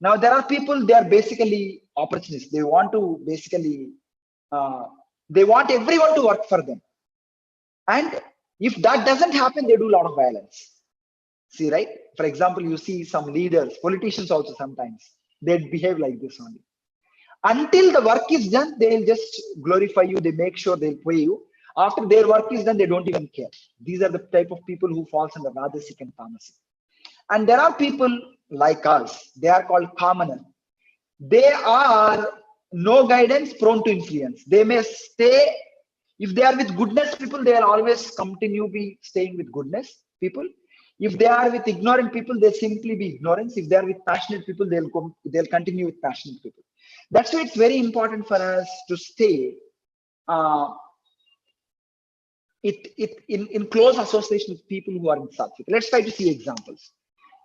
Now there are people, they are basically opportunists. They want to basically, they want everyone to work for them. And if that doesn't happen, they do a lot of violence. See, right? For example, you see some leaders, politicians also sometimes, they behave like this only. Until the work is done, they'll just glorify you. They make sure they'll pay you. After their work is done, they don't even care. These are the type of people who falls under Rajasic and Tamasic. And there are people like us. They are called commoner. They are no guidance, prone to influence. They may stay. If they are with goodness people, they will always continue be staying with goodness people. If they are with ignorant people, they simply be ignorance. If they are with passionate people, they'll continue with passionate people. That's why it's very important for us to stay in close association with people who are in sattvic. Let's try to see examples.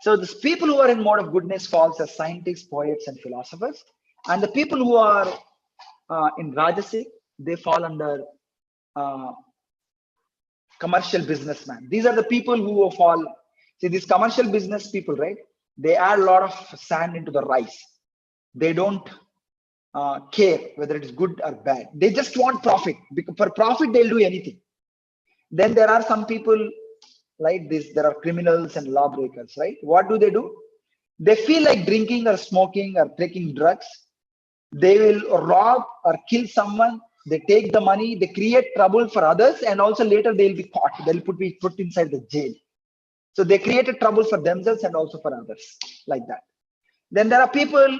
So the people who are in mode of goodness falls as scientists, poets, and philosophers, and the people who are in rajasic, they fall under commercial businessman. These are the people who fall. See, these commercial business people, right? They add a lot of sand into the rice. They don't care whether it is good or bad. They just want profit. Because for profit, they'll do anything. Then there are some people like this. There are criminals and lawbreakers, right? What do? They feel like drinking or smoking or taking drugs. They will rob or kill someone. They take the money, they create trouble for others, and also later they'll be caught. They'll be put inside the jail. So they created trouble for themselves and also for others, like that. Then there are people,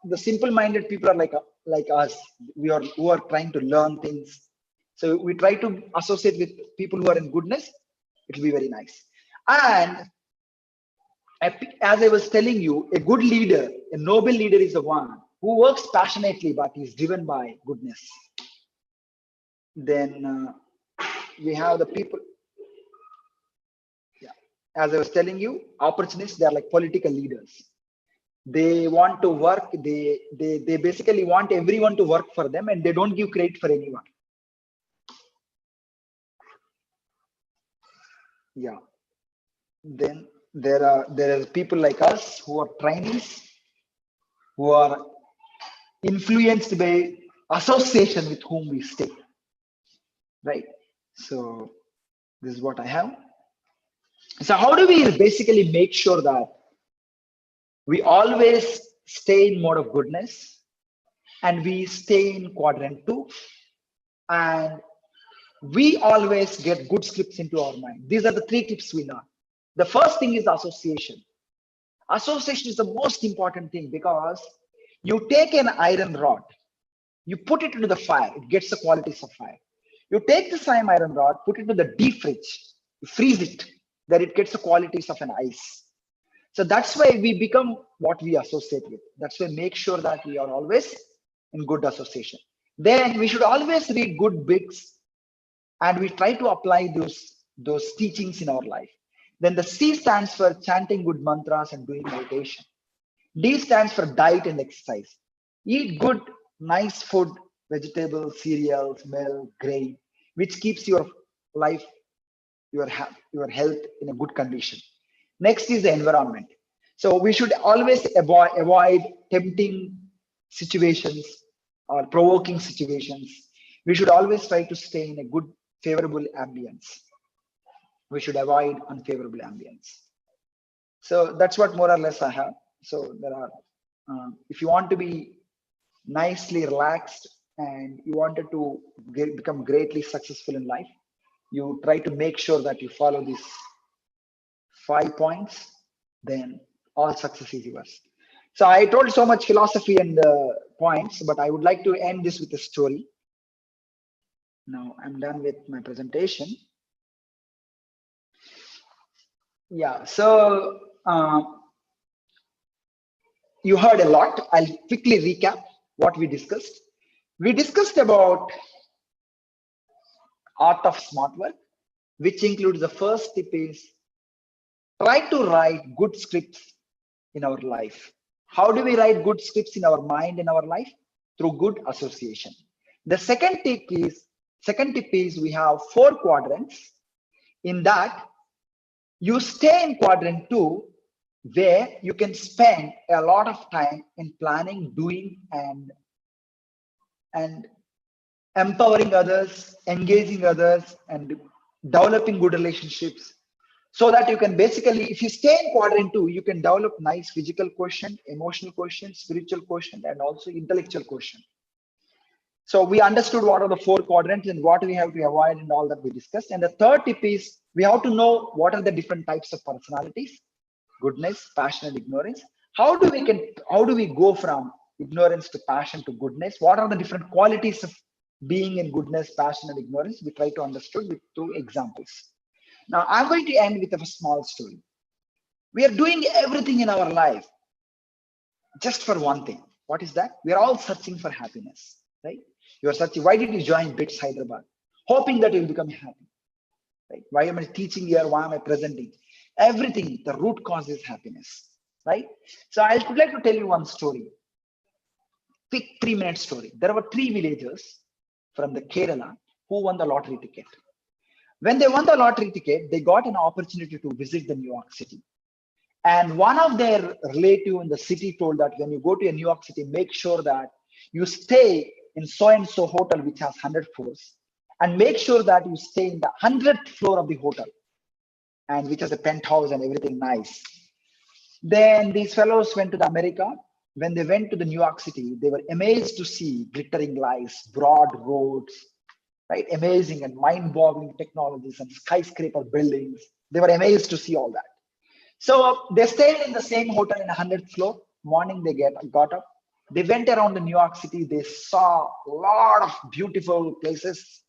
the simple-minded people are like us. We are who are trying to learn things. So we try to associate with people who are in goodness. It will be very nice. And as I was telling you, a good leader, a noble leader is the one who works passionately but is driven by goodness. Then we have the people. Yeah, as I was telling you, opportunists, they are like political leaders. They want to work, they basically want everyone to work for them, and they don't give credit for anyone. Yeah. Then there are people like us who are trainees, who are influenced by association with whom we stay, right? So this is what I have. So how do we basically make sure that we always stay in mode of goodness and we stay in quadrant 2, and we always get good scripts into our mind? These are the 3 tips we learn. The first thing is association. Association is the most important thing, because you take an iron rod, you put it into the fire, it gets the qualities of fire. You take the same iron rod, put it into the deep fridge, you freeze it, then it gets the qualities of an ice. So that's why we become what we associate with. That's why make sure that we are always in good association. Then we should always read good books, and we try to apply those teachings in our life. Then the C stands for chanting good mantras and doing meditation. D stands for diet and exercise. Eat good, nice food, vegetables, cereals, milk, grain, which keeps your life, your health in a good condition. Next is the environment. So we should always avoid tempting situations or provoking situations. We should always try to stay in a good, favorable ambience. We should avoid unfavorable ambience. So that's what more or less I have. So there are, if you want to be nicely relaxed and you wanted to become greatly successful in life, you try to make sure that you follow these 5 points, then all success is yours. So I told so much philosophy and points, but I would like to end this with a story. Now I'm done with my presentation. Yeah, so you heard a lot. I'll quickly recap what we discussed. We discussed about art of smart work, which includes the first tip is try to write good scripts in our life. How do we write good scripts in our mind, in our life? Through good association. The second tip is we have 4 quadrants. In that, you stay in quadrant 2, where you can spend a lot of time in planning, doing, and empowering others, engaging others, and developing good relationships. So that you can basically, if you stay in quadrant 2, you can develop nice physical quotient, emotional quotient, spiritual quotient, and also intellectual quotient. So we understood what are the 4 quadrants and what we have to avoid and all that we discussed. And the third tip is we have to know what are the different types of personalities: goodness, passion, and ignorance. How do we go from ignorance to passion to goodness? What are the different qualities of being in goodness, passion, and ignorance? We try to understand with 2 examples. Now I'm going to end with a small story. We are doing everything in our life just for one thing. What is that? We are all searching for happiness, right? You are searching. Why did you join BITS Hyderabad? Hoping that you will become happy, right? Why am I teaching here? Why am I presenting? Everything, the root cause is happiness, right? So I would like to tell you one story. Quick 3-minute story. There were 3 villagers from the Kerala who won the lottery ticket. When they won the lottery ticket, they got an opportunity to visit the New York City. And one of their relative in the city told that when you go to a New York City, make sure that you stay in so-and-so hotel, which has 100 floors, and make sure that you stay in the 100th floor of the hotel, and which has a penthouse and everything nice. Then these fellows went to the America. When they went to the New York City, they were amazed to see glittering lights, broad roads, right? Amazing and mind-boggling technologies and skyscraper buildings. They were amazed to see all that. So they stayed in the same hotel in 100th floor. Morning they got up. They went around the New York City. They saw a lot of beautiful places,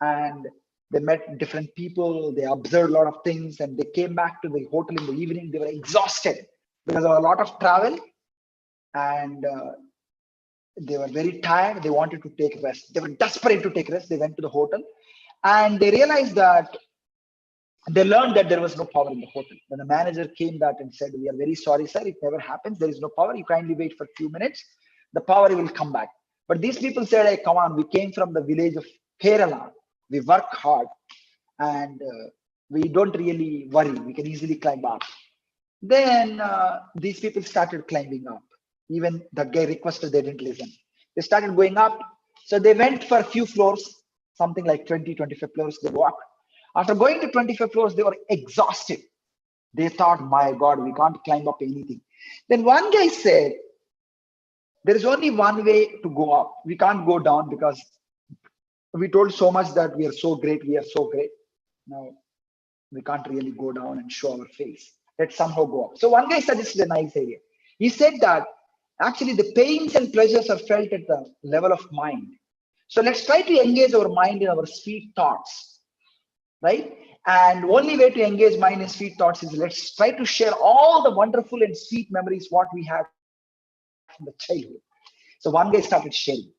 and they met different people. They observed a lot of things, and they came back to the hotel in the evening. They were exhausted because of a lot of travel, and they were very tired. They wanted to take rest. They were desperate to take rest. They went to the hotel, and they realized that they learned that there was no power in the hotel. When the manager came back and said, "We are very sorry, sir. It never happens. There is no power. You kindly wait for a few minutes. The power will come back." But these people said, "Hey, come on. We came from the village of Kerala. We work hard, and we don't really worry. We can easily climb up." Then these people started climbing up. Even that guy requested, they didn't listen. They started going up. So they went for a few floors, something like 20, 25 floors. They walked. After going to 25 floors, they were exhausted. They thought, my God, we can't climb up anything. Then one guy said, there is only one way to go up. We can't go down because we told so much that we are so great, we are so great. Now we can't really go down and show our face. Let's somehow go up. So one guy suggested a nice idea. He said that actually the pains and pleasures are felt at the level of mind. So let's try to engage our mind in our sweet thoughts, right? And only way to engage mind in sweet thoughts is let's try to share all the wonderful and sweet memories what we had from the childhood. So one guy started sharing.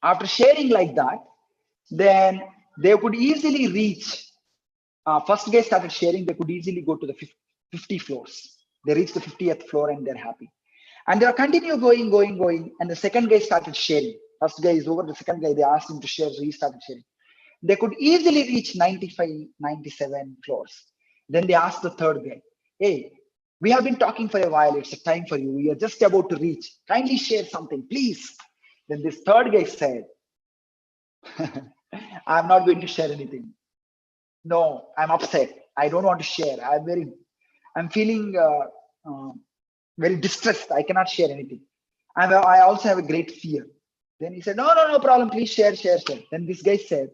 After sharing like that, then they could easily reach. First guy started sharing, they could easily go to the 50 floors. They reached the 50th floor and they're happy. And they'll continue going. And the second guy started sharing. First guy is over, the second guy, they asked him to share, so he started sharing. They could easily reach 95, 97 floors. Then they asked the third guy, "Hey, we have been talking for a while. It's a time for you. We are just about to reach. Kindly share something, please." Then this third guy said, "I'm not going to share anything. No, I'm upset. I don't want to share. I'm feeling very distressed. I cannot share anything. And I also have a great fear." Then he said, no problem. Please share. Then this guy said,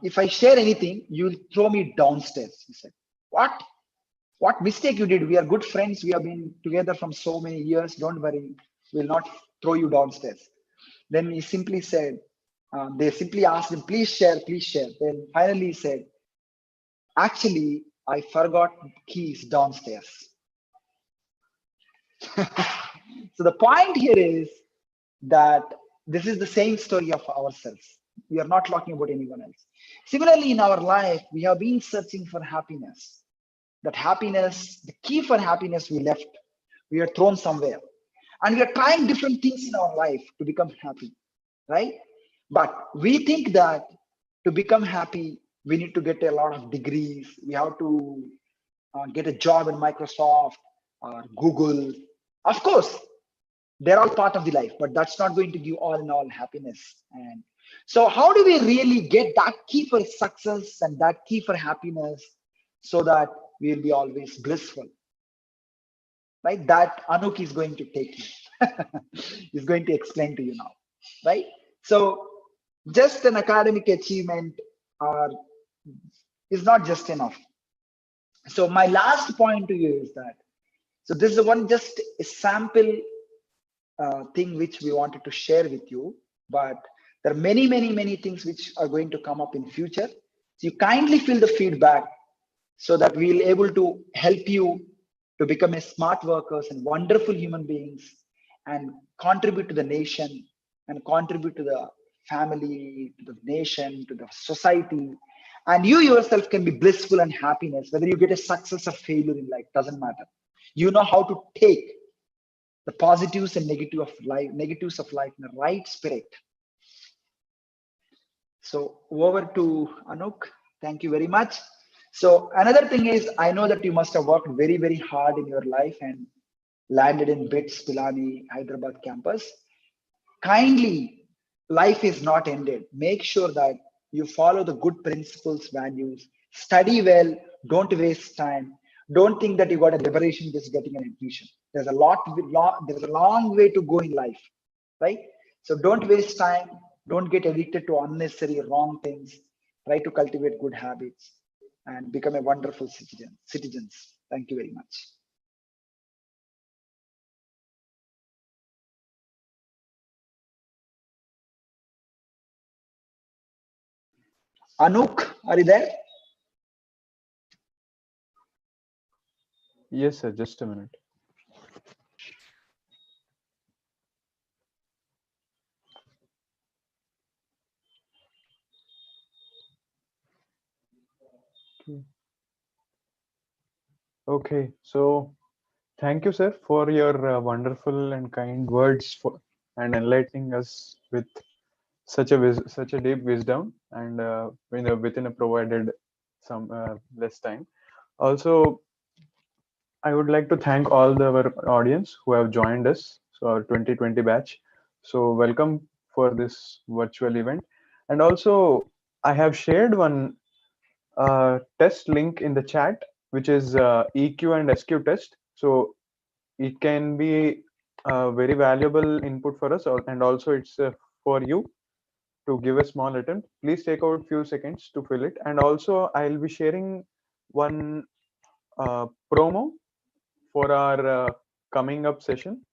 "If I share anything, you'll throw me downstairs." He said, What mistake you did? We are good friends. We have been together from so many years. Don't worry. We'll not throw you downstairs." Then he simply said, they simply asked him, "Please share, please share." Then finally he said, "Actually, I forgot keys downstairs." So the point here is that this is the same story of ourselves. We are not talking about anyone else. Similarly, in our life, we have been searching for happiness. That happiness, the key for happiness we left, we are thrown somewhere. And we are trying different things in our life to become happy, right? But we think that to become happy, we need to get a lot of degrees. We have to get a job in Microsoft or Google. Of course, they're all part of the life, but that's not going to give all in all happiness. And so how do we really get that key for success and that key for happiness so that we will be always blissful, right? That Anuk is going to take you. Is going to explain to you now, right? So just an academic achievement is not just enough. So my last point to you is that, so this is one just a sample thing which we wanted to share with you, but there are many things which are going to come up in future. So you kindly fill the feedback so that we'll able to help you to become a smart workers and wonderful human beings and contribute to the nation and contribute to the family, to the nation, to the society. And you yourself can be blissful and happiness, whether you get a success or failure in life, doesn't matter. You know how to take the positives and negatives of life in the right spirit. So over to Anuk. Thank you very much. So another thing is, I know that you must have worked very hard in your life and landed in BITS Pilani Hyderabad campus. Kindly, life is not ended. Make sure that you follow the good principles, values, study well, don't waste time. Don't think that you got a liberation just getting an admission. There's a long way to go in life, right? So don't waste time. Don't get addicted to unnecessary wrong things. Try to cultivate good habits and become a wonderful citizens. Thank you very much. Anouk, are you there? Yes, sir. Just a minute. Okay. So thank you, sir, for your wonderful and kind words and enlightening us with such a deep wisdom and within a provided some less time. Also, I would like to thank all our audience who have joined us, so our 2020 batch. So welcome for this virtual event. And also, I have shared one test link in the chat, which is EQ and SQ test. So it can be a very valuable input for us, and also it's for you to give a small attempt. Please take out a few seconds to fill it. And also, I'll be sharing one promo for our coming up session.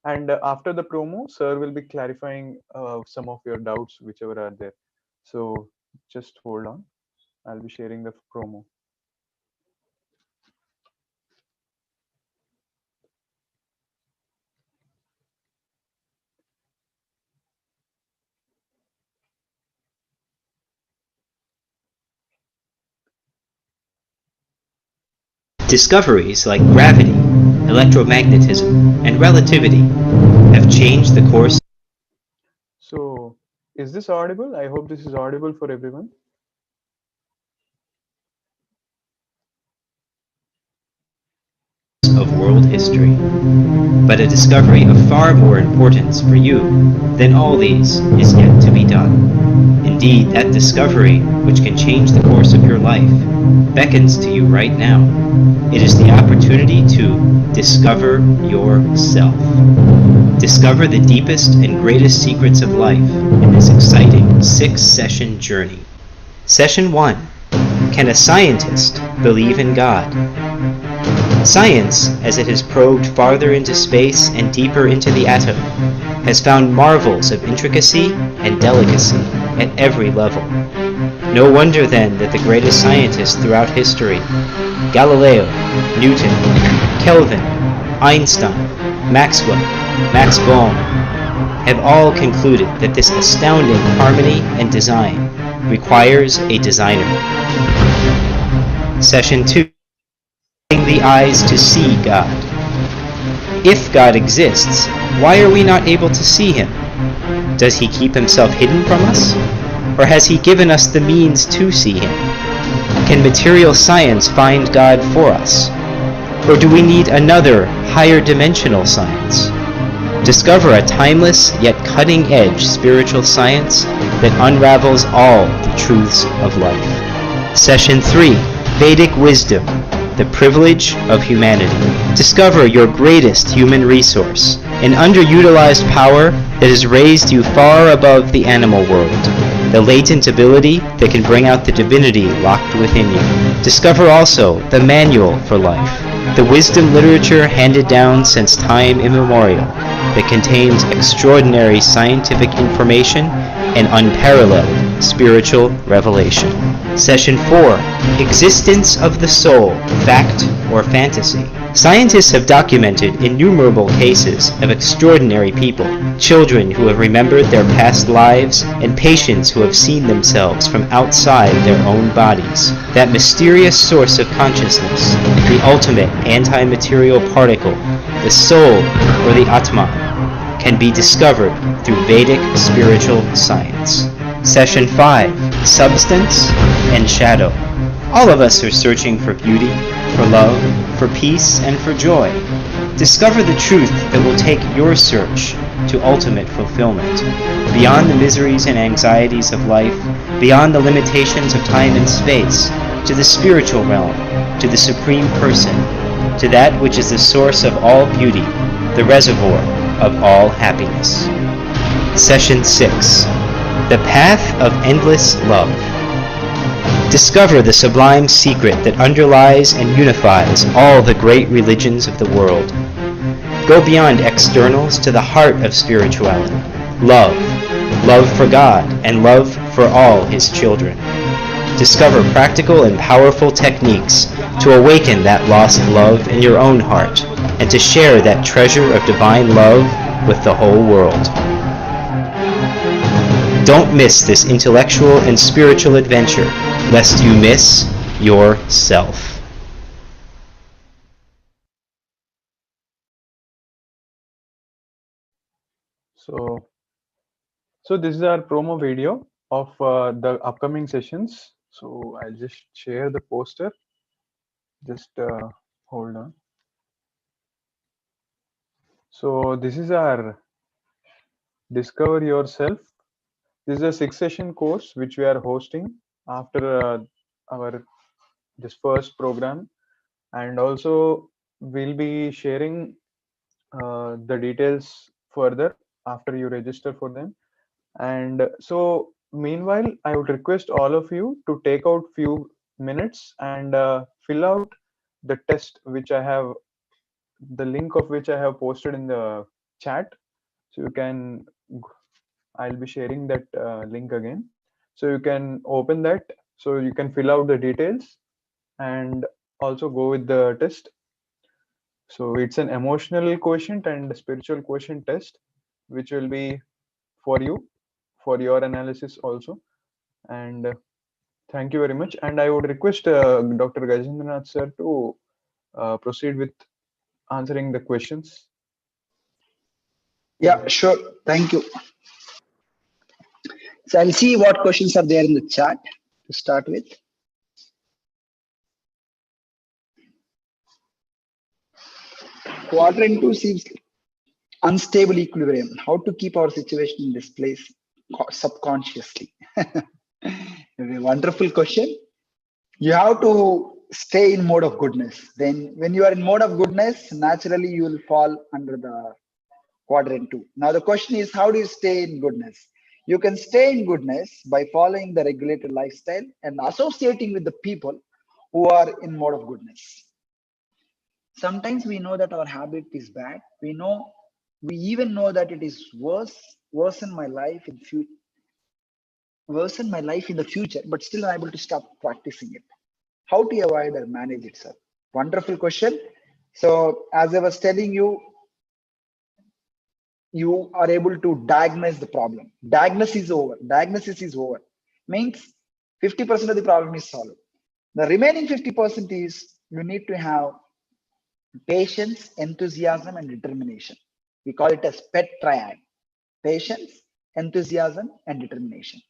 And after the promo, sir will be clarifying some of your doubts, whichever are there. So just hold on. I'll be sharing the promo. Discoveries like gravity, electromagnetism, and relativity have changed the course. So is this audible? I hope this is audible for everyone. Of world history, but a discovery of far more importance for you than all these is yet to be done. Indeed, that discovery, which can change the course of your life, beckons to you right now. It is the opportunity to discover yourself. Discover the deepest and greatest secrets of life in this exciting 6-session journey. Session 1. Can a scientist believe in God? Science, as it has probed farther into space and deeper into the atom, has found marvels of intricacy and delicacy at every level. No wonder then that the greatest scientists throughout history, Galileo, Newton, Kelvin, Einstein, Maxwell, Max Born, have all concluded that this astounding harmony and design requires a designer. Session 2. The eyes to see God. If God exists, why are we not able to see Him? Does He keep Himself hidden from us? Or has He given us the means to see Him? Can material science find God for us? Or do we need another, higher dimensional science? Discover a timeless yet cutting-edge spiritual science that unravels all the truths of life. Session 3. Vedic Wisdom. The privilege of humanity. Discover your greatest human resource, an underutilized power that has raised you far above the animal world, the latent ability that can bring out the divinity locked within you. Discover also the manual for life, the wisdom literature handed down since time immemorial that contains extraordinary scientific information and unparalleled spiritual revelation. Session 4. Existence of the soul, fact or fantasy. Scientists have documented innumerable cases of extraordinary people, children who have remembered their past lives, and patients who have seen themselves from outside their own bodies. That mysterious source of consciousness, the ultimate anti-material particle, the soul or the Atman, can be discovered through Vedic spiritual science. Session 5. Substance and Shadow. All of us are searching for beauty, for love, for peace, and for joy. Discover the truth that will take your search to ultimate fulfillment, beyond the miseries and anxieties of life, beyond the limitations of time and space, to the spiritual realm, to the Supreme Person, to that which is the source of all beauty, the reservoir of all happiness. Session 6. The path of endless love. Discover the sublime secret that underlies and unifies all the great religions of the world. Go beyond externals to the heart of spirituality. Love. Love for God and love for all His children. Discover practical and powerful techniques to awaken that lost love in your own heart and to share that treasure of divine love with the whole world. Don't miss this intellectual and spiritual adventure, lest you miss yourself. So, so this is our promo video of the upcoming sessions. So I'll just share the poster. Just hold on. So this is our Discover Yourself. This is a 6-session course which we are hosting after our this first program, and also we'll be sharing the details further after you register for them. And so meanwhile, I would request all of you to take out few minutes and fill out the test which I have, the link of which I have posted in the chat. So you can, I'll be sharing that link again. So you can open that. So you can fill out the details and also go with the test. So it's an emotional quotient and spiritual quotient test, which will be for you, for your analysis also. And thank you very much. And I would request Dr. Gajendranath sir to proceed with answering the questions. Yeah, sure. Thank you. So I'll see what questions are there in the chat to start with. Quadrant 2 seems unstable equilibrium. How to keep our situation in this place subconsciously? A wonderful question. You have to stay in mode of goodness. Then when you are in mode of goodness, naturally you will fall under the quadrant 2. Now the question is, how do you stay in goodness? You can stay in goodness by following the regulated lifestyle and associating with the people who are in mode of goodness. Sometimes we know that our habit is bad. We even know that it is worsen my life in the future, but still unable to stop practicing it. How to avoid or manage it, sir? Wonderful question. So as I was telling you, you are able to diagnose the problem. Diagnosis is over. Means 50% of the problem is solved. The remaining 50% is you need to have patience, enthusiasm, and determination. We call it as PET triad. Patience, enthusiasm, and determination.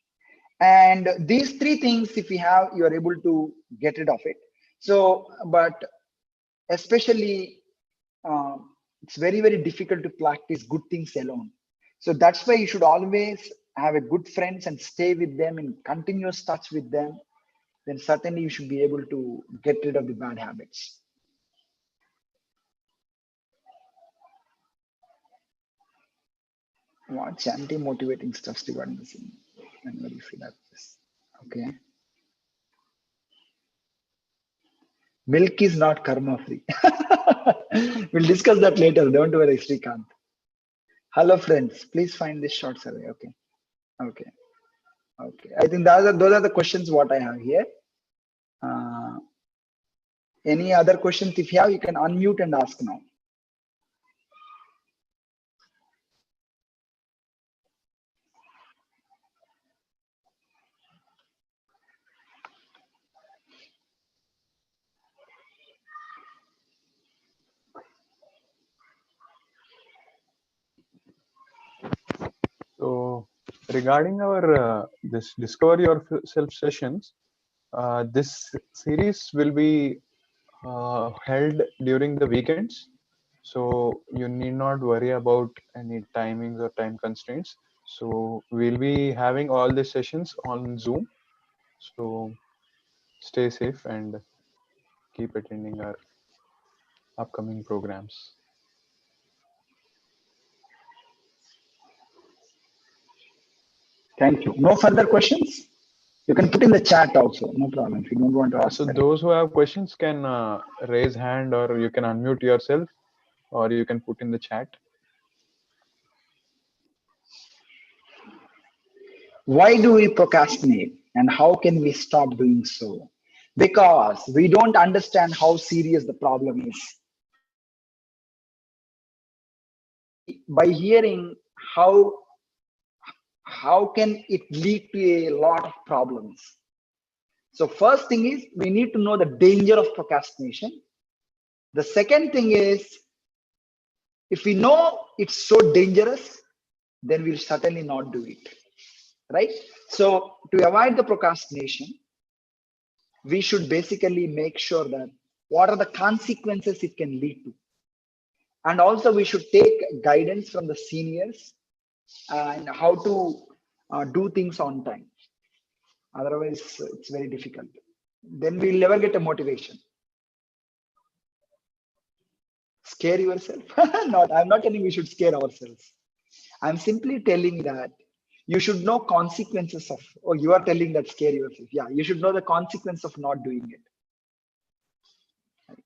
And these three things, if we have, you are able to get rid of it. So, but especially, it's very, very difficult to practice good things alone. So that's why you should always have a good friends and stay with them in continuous touch with them. Then certainly you should be able to get rid of the bad habits. Watch anti-motivating stuffs regarding the same. And what do you feel about this? Okay. Milk is not karma free. We'll discuss that later. Don't worry, Srikanth. Hello, friends. Please find this short survey. Okay. Okay. Okay. I think those are the questions what I have here. Any other questions? If you have, you can unmute and ask now. So regarding our this Discover Yourself sessions, this series will be held during the weekends. So you need not worry about any timings or time constraints. So we'll be having all the sessions on Zoom. So stay safe and keep attending our upcoming programs. Thank you. No further questions? You can put in the chat also. No problem. If you don't want to ask. So that. those who have questions can raise hand, or you can unmute yourself, or you can put in the chat. Why do we procrastinate and how can we stop doing so? Because we don't understand how serious the problem is. By hearing how can it lead to a lot of problems. So first thing is we need to know the danger of procrastination. The second thing is, if we know it's so dangerous, then we'll certainly not do it, right? So to avoid the procrastination, we should basically make sure that what are the consequences it can lead to. And also we should take guidance from the seniors and how to do things on time. Otherwise, it's very difficult. Then we'll never get a motivation. Scare yourself? Not. I'm not telling we should scare ourselves. I'm simply telling that you should know consequences of, or you are telling that scare yourself. Yeah, you should know the consequence of not doing it. Right.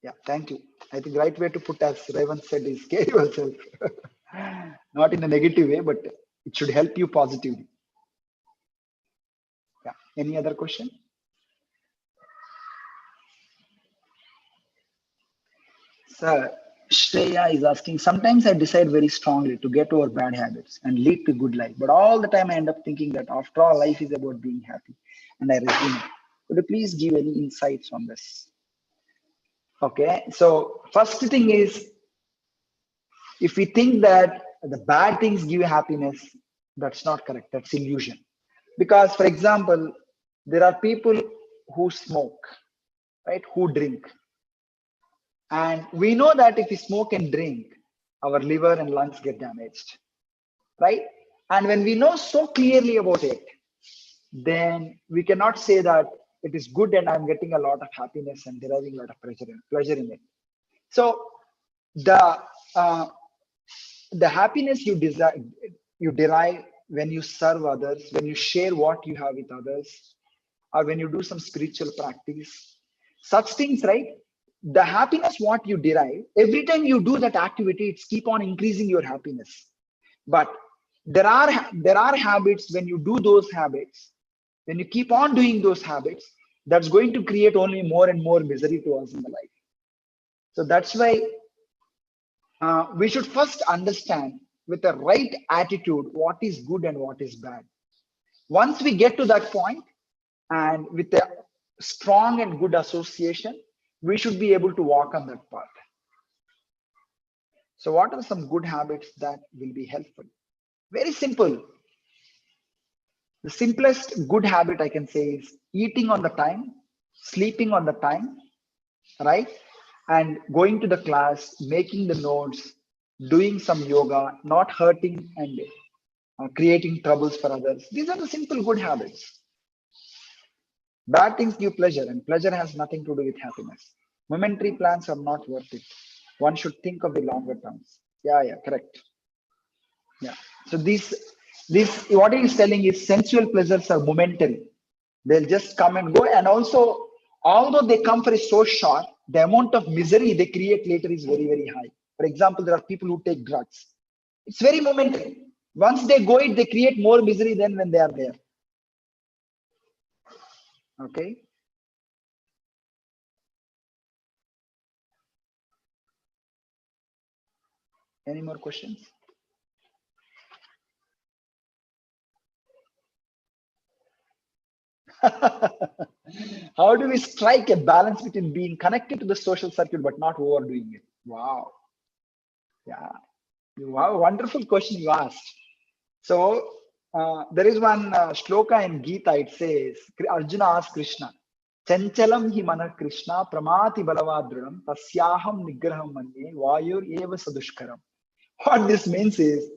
Yeah, thank you. I think right way to put, as Raven said, is scare yourself. Not in a negative way, but it should help you positively. Yeah. Any other question? Sir, Shreya is asking, sometimes I decide very strongly to get over bad habits and lead to good life, but all the time I end up thinking that after all, life is about being happy, and I resume it. Could you please give any insights on this? Okay, so first thing is, if we think that the bad things give happiness, that's not correct. That's illusion. Because, for example, there are people who smoke, right? Who drink. And we know that if we smoke and drink, our liver and lungs get damaged, right? And when we know so clearly about it, then we cannot say that it is good and I'm getting a lot of happiness and deriving a lot of pleasure in it. So the happiness you derive when you serve others, when you share what you have with others, or when you do some spiritual practice, such things, right? The happiness what you derive, every time you do that activity, it's keep on increasing your happiness. But there are habits, when you do those habits, when you keep on doing those habits, that's going to create only more and more misery to us in the life. So that's why we should first understand with the right attitude what is good and what is bad. Once we get to that point, and with a strong and good association, we should be able to walk on that path. So what are some good habits that will be helpful? Very simple. The simplest good habit I can say is eating on the time, sleeping on the time, right? And going to the class, making the notes, doing some yoga, not hurting and creating troubles for others. These are the simple good habits. Bad things give pleasure, and pleasure has nothing to do with happiness. Momentary plans are not worth it. One should think of the longer terms. Yeah, correct. Yeah. So this what he is telling is sensual pleasures are momentary. They'll just come and go. And also, although they come for a so short, the amount of misery they create later is very, very high. For example, there are people who take drugs. It's very momentary. Once they go it, they create more misery than when they are there. Okay. Any more questions? How do we strike a balance between being connected to the social circuit but not overdoing it? Wow. Yeah. Wow, wonderful question you asked. So there is one shloka in Gita. It says, Arjuna asked Krishna, Chanchalam hi mana Krishna pramati balavadranam tasyaham nigraham manye vayur eva sadushkaram. What this means is,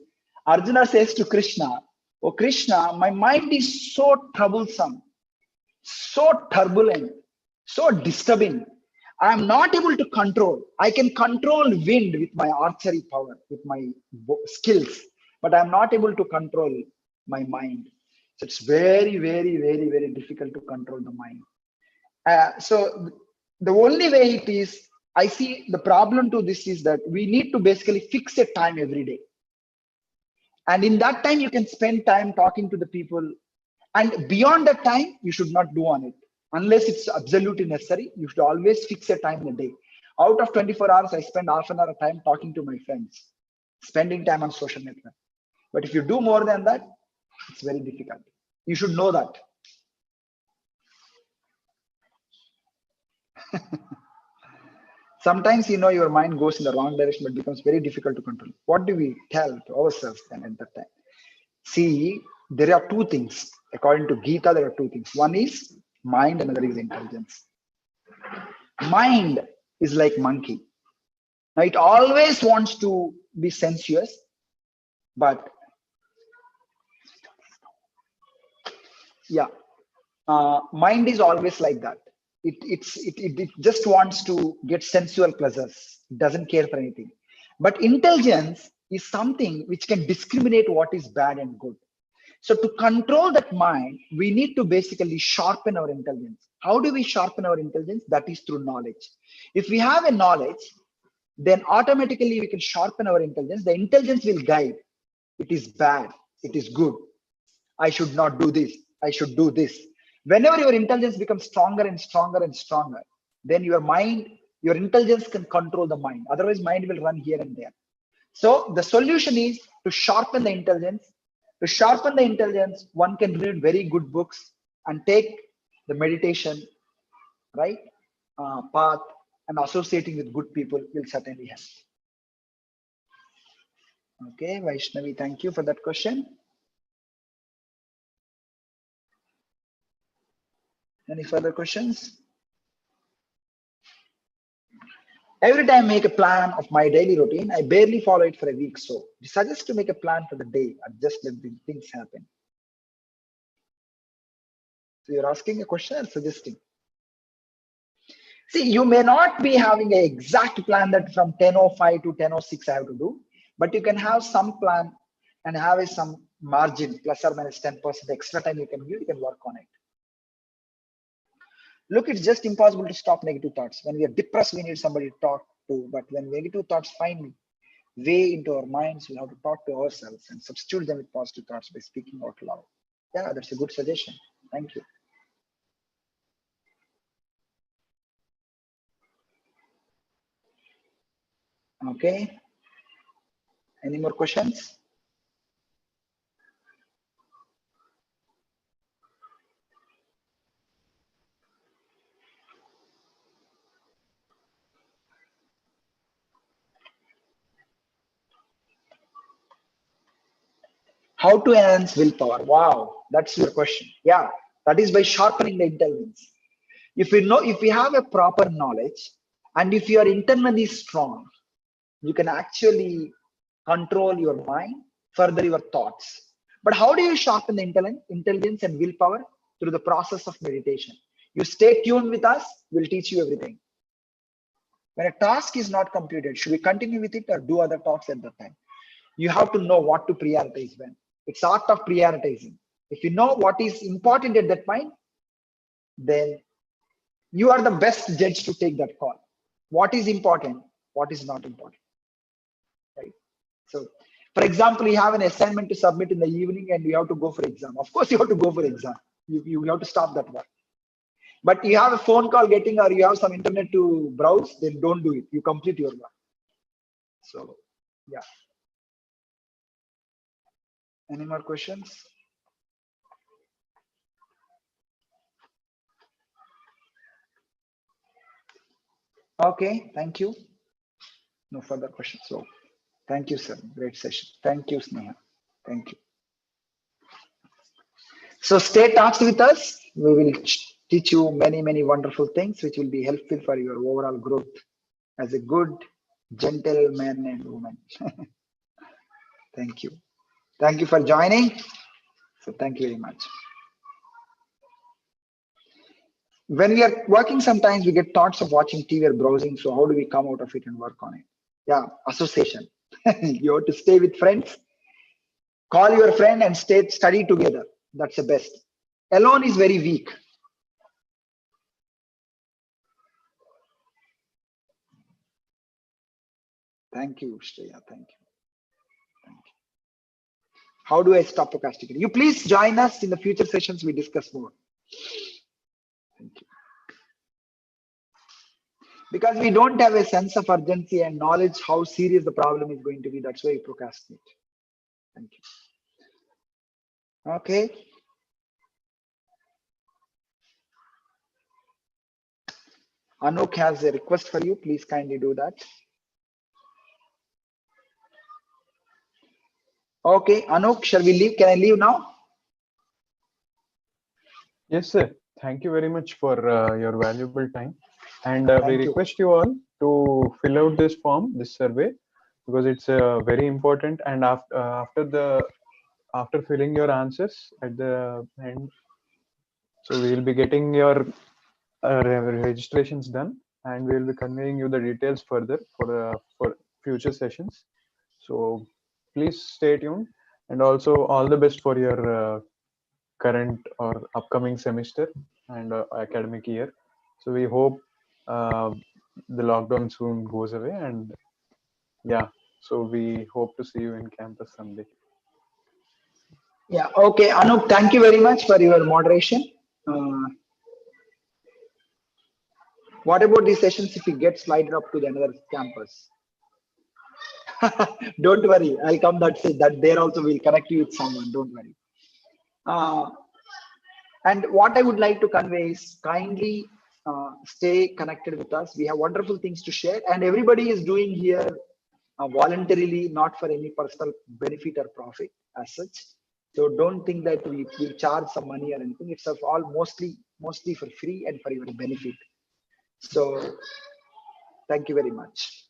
Arjuna says to Krishna, oh Krishna, my mind is so troublesome, so turbulent, so disturbing. I am not able to control. I can control wind with my archery power, with my skills. but I'm not able to control my mind. So it's very, very, very, very difficult to control the mind. So the only way it is, I see the problem to this is that we need to basically fix a time every day. And in that time, you can spend time talking to the people. And beyond that time, you should not do on it. Unless it's absolutely necessary, you should always fix a time in a day. Out of 24 hours, I spend half an hour of time talking to my friends, spending time on social network. But if you do more than that, it's very difficult. You should know that. Sometimes, your mind goes in the wrong direction, but becomes very difficult to control. What do we tell to ourselves then at that time? See, there are two things. According to Gita, there are two things. One is mind, another is intelligence. Mind is like monkey. Now, it always wants to be sensuous, but mind is always like that. It just wants to get sensual pleasures. It doesn't care for anything. But intelligence is something which can discriminate what is bad and good. So to control that mind, we need to basically sharpen our intelligence. How do we sharpen our intelligence? That is through knowledge. If we have a knowledge, then automatically we can sharpen our intelligence. The intelligence will guide. It is bad. It is good. I should not do this. I should do this. Whenever your intelligence becomes stronger and stronger and stronger, then your mind, your intelligence can control the mind. Otherwise, mind will run here and there. So the solution is to sharpen the intelligence. To sharpen the intelligence, one can read very good books and take the meditation, right, path, and associating with good people will certainly help. Okay, Vaishnavi, thank you for that question. Any further questions? Every time I make a plan of my daily routine, I barely follow it for a week. So I suggest to make a plan for the day and just let the things happen. So you're asking a question or suggesting? See, you may not be having an exact plan that from 10:05 to 10:06 I have to do, but you can have some plan and have some margin, plus or minus 10% extra time you can give, you can work on it. Look, it's just impossible to stop negative thoughts. When we are depressed, we need somebody to talk to. But when negative thoughts find way into our minds, we have to talk to ourselves and substitute them with positive thoughts by speaking out loud. Yeah, that's a good suggestion. Thank you. Okay. Any more questions? How to enhance willpower? Wow, that's your question. Yeah, that is by sharpening the intelligence. If we have a proper knowledge, and if you are internally strong, you can actually control your mind, further your thoughts. But how do you sharpen the intelligence and willpower? Through the process of meditation. You stay tuned with us, we'll teach you everything. When a task is not completed, should we continue with it or do other tasks at that time? You have to know what to prioritize when. It's art of prioritizing. If you know what is important at that point, then you are the best judge to take that call. What is important, what is not important, right? So, for example, you have an assignment to submit in the evening and you have to go for exam. Of course, you have to go for exam. You have to stop that work. But you have a phone call getting or you have some internet to browse, then don't do it. You complete your work. So, yeah. Any more questions? Okay, thank you. No further questions. So, thank you, sir. Great session. Thank you, Sneha. Thank you. So, stay touched with us. We will teach you many, many wonderful things which will be helpful for your overall growth as a good, gentle man and woman. Thank you. Thank you for joining. So, thank you very much. When we are working, sometimes we get thoughts of watching TV or browsing. So how do we come out of it and work on it? Yeah, association. You have to stay with friends Call your friend and study together. That's the best. Alone is very weak. Thank you, Shreya. Thank you. Thank you. How do I stop procrastinating? You please join us in the future sessions. We discuss more. Thank you. Because we don't have a sense of urgency and knowledge how serious the problem is going to be. That's why we procrastinate. Thank you. Okay. Anuk has a request for you. Please kindly do that. Okay, Anuk, shall we leave? Can I leave now? Yes, sir. Thank you very much for your valuable time. And we Thank you. request you all to fill out this form, this survey, because it's very important. And after filling your answers at the end, so we will be getting your registrations done, and we will be conveying you the details further for future sessions. So please stay tuned, and also all the best for your current or upcoming semester and academic year. So we hope the lockdown soon goes away, and yeah, so we hope to see you in campus someday. Yeah, okay, Anup, thank you very much for your moderation. What about these sessions if it gets slided up to the another campus? Don't worry, I'll come that there also will connect you with someone, don't worry. And what I would like to convey is kindly stay connected with us. We have wonderful things to share, and everybody is doing here voluntarily, not for any personal benefit or profit as such. So don't think that we charge some money or anything. It's all mostly for free and for your benefit. So thank you very much.